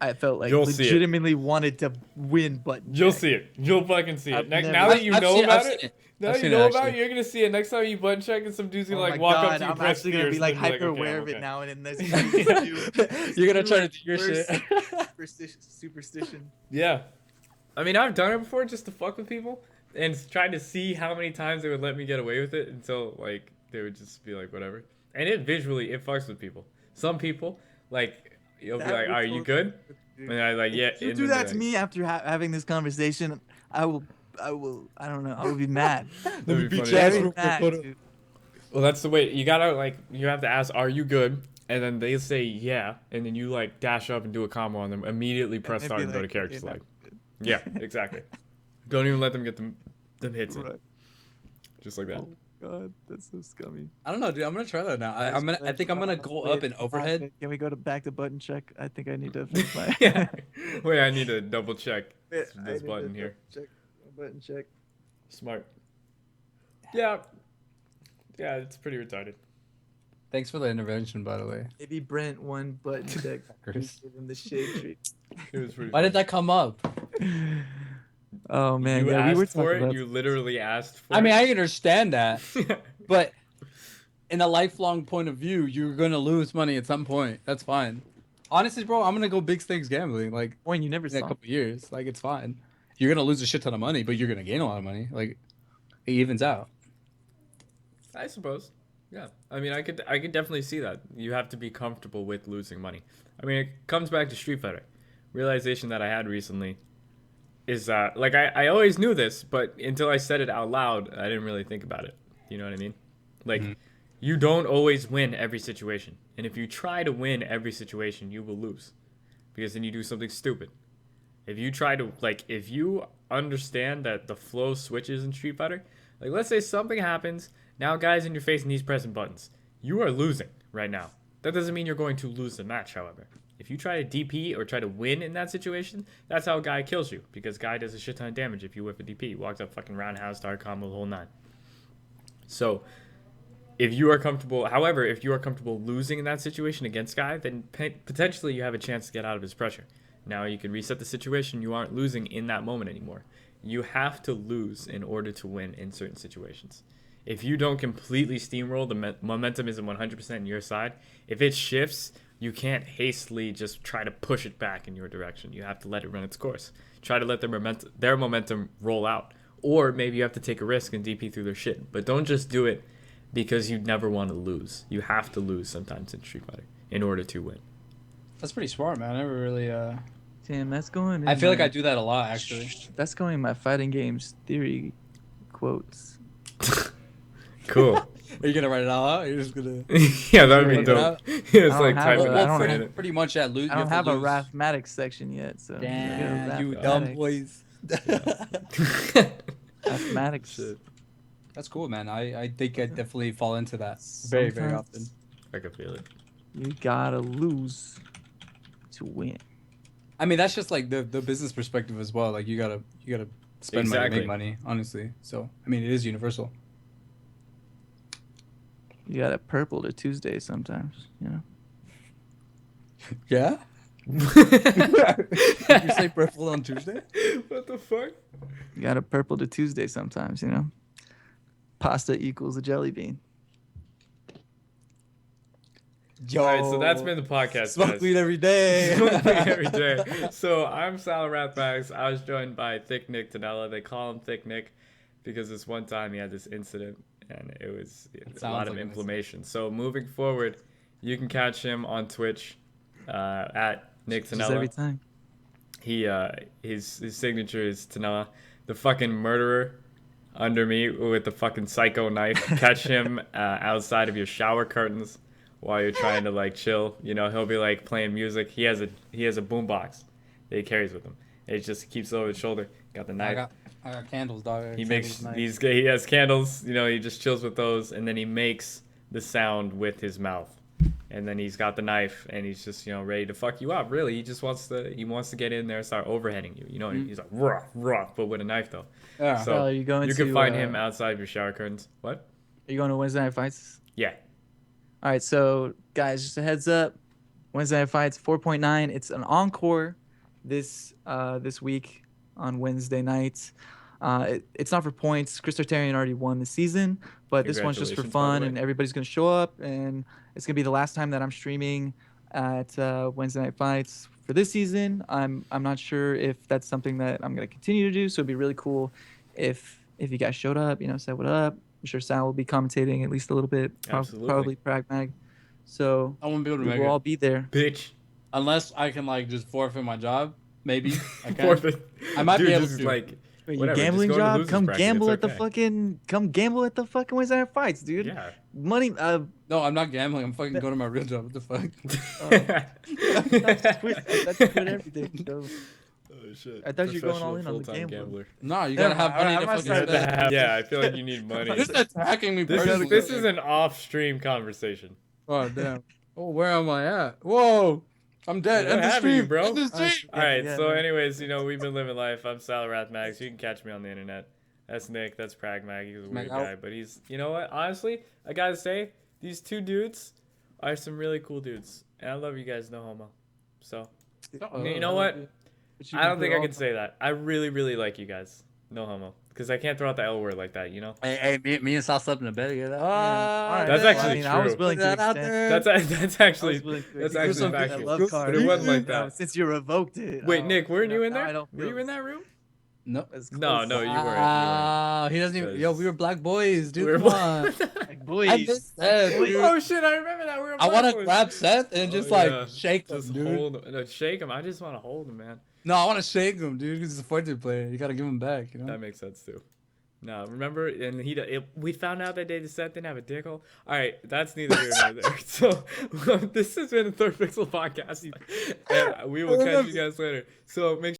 I felt like You'll see it. legitimately wanted to win, but You'll see it. You'll fucking see it. I've Now never- that you I've know seen- about I've it, seen it. now I've that you seen it, know about it, actually. you're gonna see it next time you button check, and some dude's gonna Oh like my walk God, up to you, I'm press actually gonna fierce, be like and then hyper okay, aware I'm of it okay. now, and then this You're gonna try to do your shit. Superstition. Yeah, I mean I've done it before just to fuck with people and tried to see how many times they would let me get away with it until like they would just be like whatever. And it visually it fucks with people. Some people like you'll be That like, would "Are you totally good?" Dude. And I like, "Yeah." If you and do then that they're to like, me after having this conversation, I will. I don't know. I will be mad. That'd be funny. Very mad, dude. Well, that's the way you gotta like. You have to ask, "Are you good?" And then they say, "Yeah," and then you like dash up and do a combo on them. Immediately press they'd start be and go to like, character "Okay, select. no, Yeah, exactly. Don't even let them get them hits in. Right. Just like that. Oh God, that's so scummy. I don't know, dude. I'm gonna try that now. I think I'm gonna go up and overhead. Can we go back to button check? I think I need to fix my. Yeah. Wait, I need to double check Wait, I this need button to here. Check. Button check. Smart. Yeah. Yeah, it's pretty retarded. Thanks for the intervention, by the way. Maybe Brent won button check. Fuckers. Give him the shade tree. It was pretty. Why did that come up? Oh man, You yeah, we were asked for talking it. about. You literally asked for it. I mean, I understand that, but in a lifelong point of view, you're gonna lose money at some point. That's fine. Honestly, bro, I'm gonna go big stakes gambling. Like Point you never in a saw. couple years, like it's fine. You're gonna lose a shit ton of money, but you're gonna gain a lot of money. Like it evens out. I suppose. Yeah. I mean, I could definitely see that. You have to be comfortable with losing money. I mean, it comes back to Street Fighter. Realization that I had recently is that, like, I always knew this, but until I said it out loud, I didn't really think about it. You know what I mean? Like, you don't always win every situation. And if you try to win every situation, you will lose. Because then you do something stupid. If you try to, like, if you understand that the flow switches in Street Fighter. Like, let's say something happens. Now, guys in your face and he's pressing buttons. You are losing right now. That doesn't mean you're going to lose the match, however. If you try to DP or try to win in that situation, that's how Guy kills you. Because Guy does a shit ton of damage if you whip a DP. He walks up fucking roundhouse, star combo, the whole nine. So, if you are comfortable losing in that situation against Guy, then potentially you have a chance to get out of his pressure. Now you can reset the situation. You aren't losing in that moment anymore. You have to lose in order to win in certain situations. If you don't completely steamroll, the momentum isn't 100% on your side. If it shifts, you can't hastily just try to push it back in your direction. You have to let it run its course. Try to let their momentum roll out. Or maybe you have to take a risk and DP through their shit. But don't just do it because you never want to lose. You have to lose sometimes in Street Fighter in order to win. That's pretty smart, man. I never really. Damn, that's going. In I feel like my- I do that a lot, actually. That's going in my fighting games theory quotes. Cool. Are you gonna write it all out? Or you're just gonna. Yeah, that would be Write it dope. out? It's I like don't have typing a- that I don't shit have- in it. Pretty much at lose. I don't have a Rathmatics section yet, so Damn, you Rathmatics. dumb boys. Mathematics. Shit. That's cool, man. I think I definitely fall into that very, very often. Sometimes I can feel it. You gotta lose to win. I mean, that's just like the business perspective as well. Like you gotta spend money, Exactly. make money, honestly. So I mean, it is universal. You gotta purple to Tuesday sometimes, you know. Yeah. you say purple on Tuesday? What the fuck? You gotta purple to Tuesday sometimes, you know. Pasta equals a jelly bean. Yo. All right, so that's been the podcast, Smoke guys. weed every day. Smoke weed every day. So I'm Sal Rathbags. I was joined by Thick NickTanella. They call him Thick Nick because this one time he had this incident and it was a sounds lot of like an inflammation. So moving forward, you can catch him on Twitch at Just every NickTanella. time. He his signature is Tanella, the fucking murderer under me with the fucking psycho knife. Catch him outside of your shower curtains while you're trying to like chill. You know, he'll be like playing music. He has a boombox that he carries with him. It just keeps it over his shoulder. Got the knife. I got candles, dog. He has candles. You know, he just chills with those, and then he makes the sound with his mouth. And then he's got the knife, and he's just, you know, ready to fuck you up. Really, he wants to get in there and start overheading you. You know, he's like rough, but with a knife though. Yeah. So are you going you can to, find him outside of your shower curtains. What? Are you going to Wednesday Night Fights? Yeah. All right, so guys, just a heads up. Wednesday Night Fights 4.9. It's an encore this week on Wednesday nights. It's not for points. Chris Tartarian already won the season, but this one's just for Congratulations, by the fun, way. and everybody's gonna show up, and it's gonna be the last time that I'm streaming at Wednesday Night Fights for this season. I'm not sure if that's something that I'm gonna continue to do, so it'd be really cool if you guys showed up. You know, said what up. I'm sure Sal will be commentating at least a little bit. Absolutely. Probably Prag Mag. So I won't be able to we make will all it be there. Bitch. unless I can like just forfeit my job. Maybe I can. Forfeit. I might be Dude, able just to. like Wait, whatever, you just gambling go to job? losers Come bracket, gamble it's at the okay. fucking Wednesday Night Fights, dude. Yeah. Money. No, I'm not gambling. I'm fucking going to my real job. What the fuck? That's quit everything. So. Oh shit. I thought you were going all Professional in on the full-time gambler. No, you gotta have money I to might fucking start spend. Yeah, I feel like you need money. This is attacking me This personally. is an off-stream conversation. Oh damn. Oh, where am I at? Whoa! I'm dead. What End the happened to you, stream, bro? End the stream. All right, Yeah, so man. anyways, you know, we've been living life. I'm Sal Rathmags. You can catch me on the internet. That's Nick. That's Prag Mag. He's a Mag weird out. guy, but he's, you know what? Honestly, I gotta say, these two dudes are some really cool dudes, and I love you guys. No homo. So, you know what? I don't think I can say that. I really, really like you guys. No homo, because I can't throw out the L word like that. You know. Hey, me and Sal slept in the bed together. That's actually I was true. willing to Put that out extend. there. That's actually That's that's actually something that factual. love But card. But it wasn't like that. Since you revoked it. Wait, I Nick, weren't you in now I there? don't Were you feel in that room? No. as No, close. no, you weren't. Wow, he doesn't even. Yo, we were black boys, dude. We were Come on. Like, boys. I missed that, dude. Oh shit! I remember that. We were I want to black boys. grab Seth and just Oh, like yeah. shake him, Just dude. hold him. No, shake him. I just want to hold him, man. No, I want to shake him, dude. Because he's a Fortnite player. You gotta give him back, you know. That makes sense too. No, remember, and we found out that day the Seth didn't have a dick hole. All right, that's neither here nor there. So this has been the Third Pixel podcast, and we will catch you guys later. So make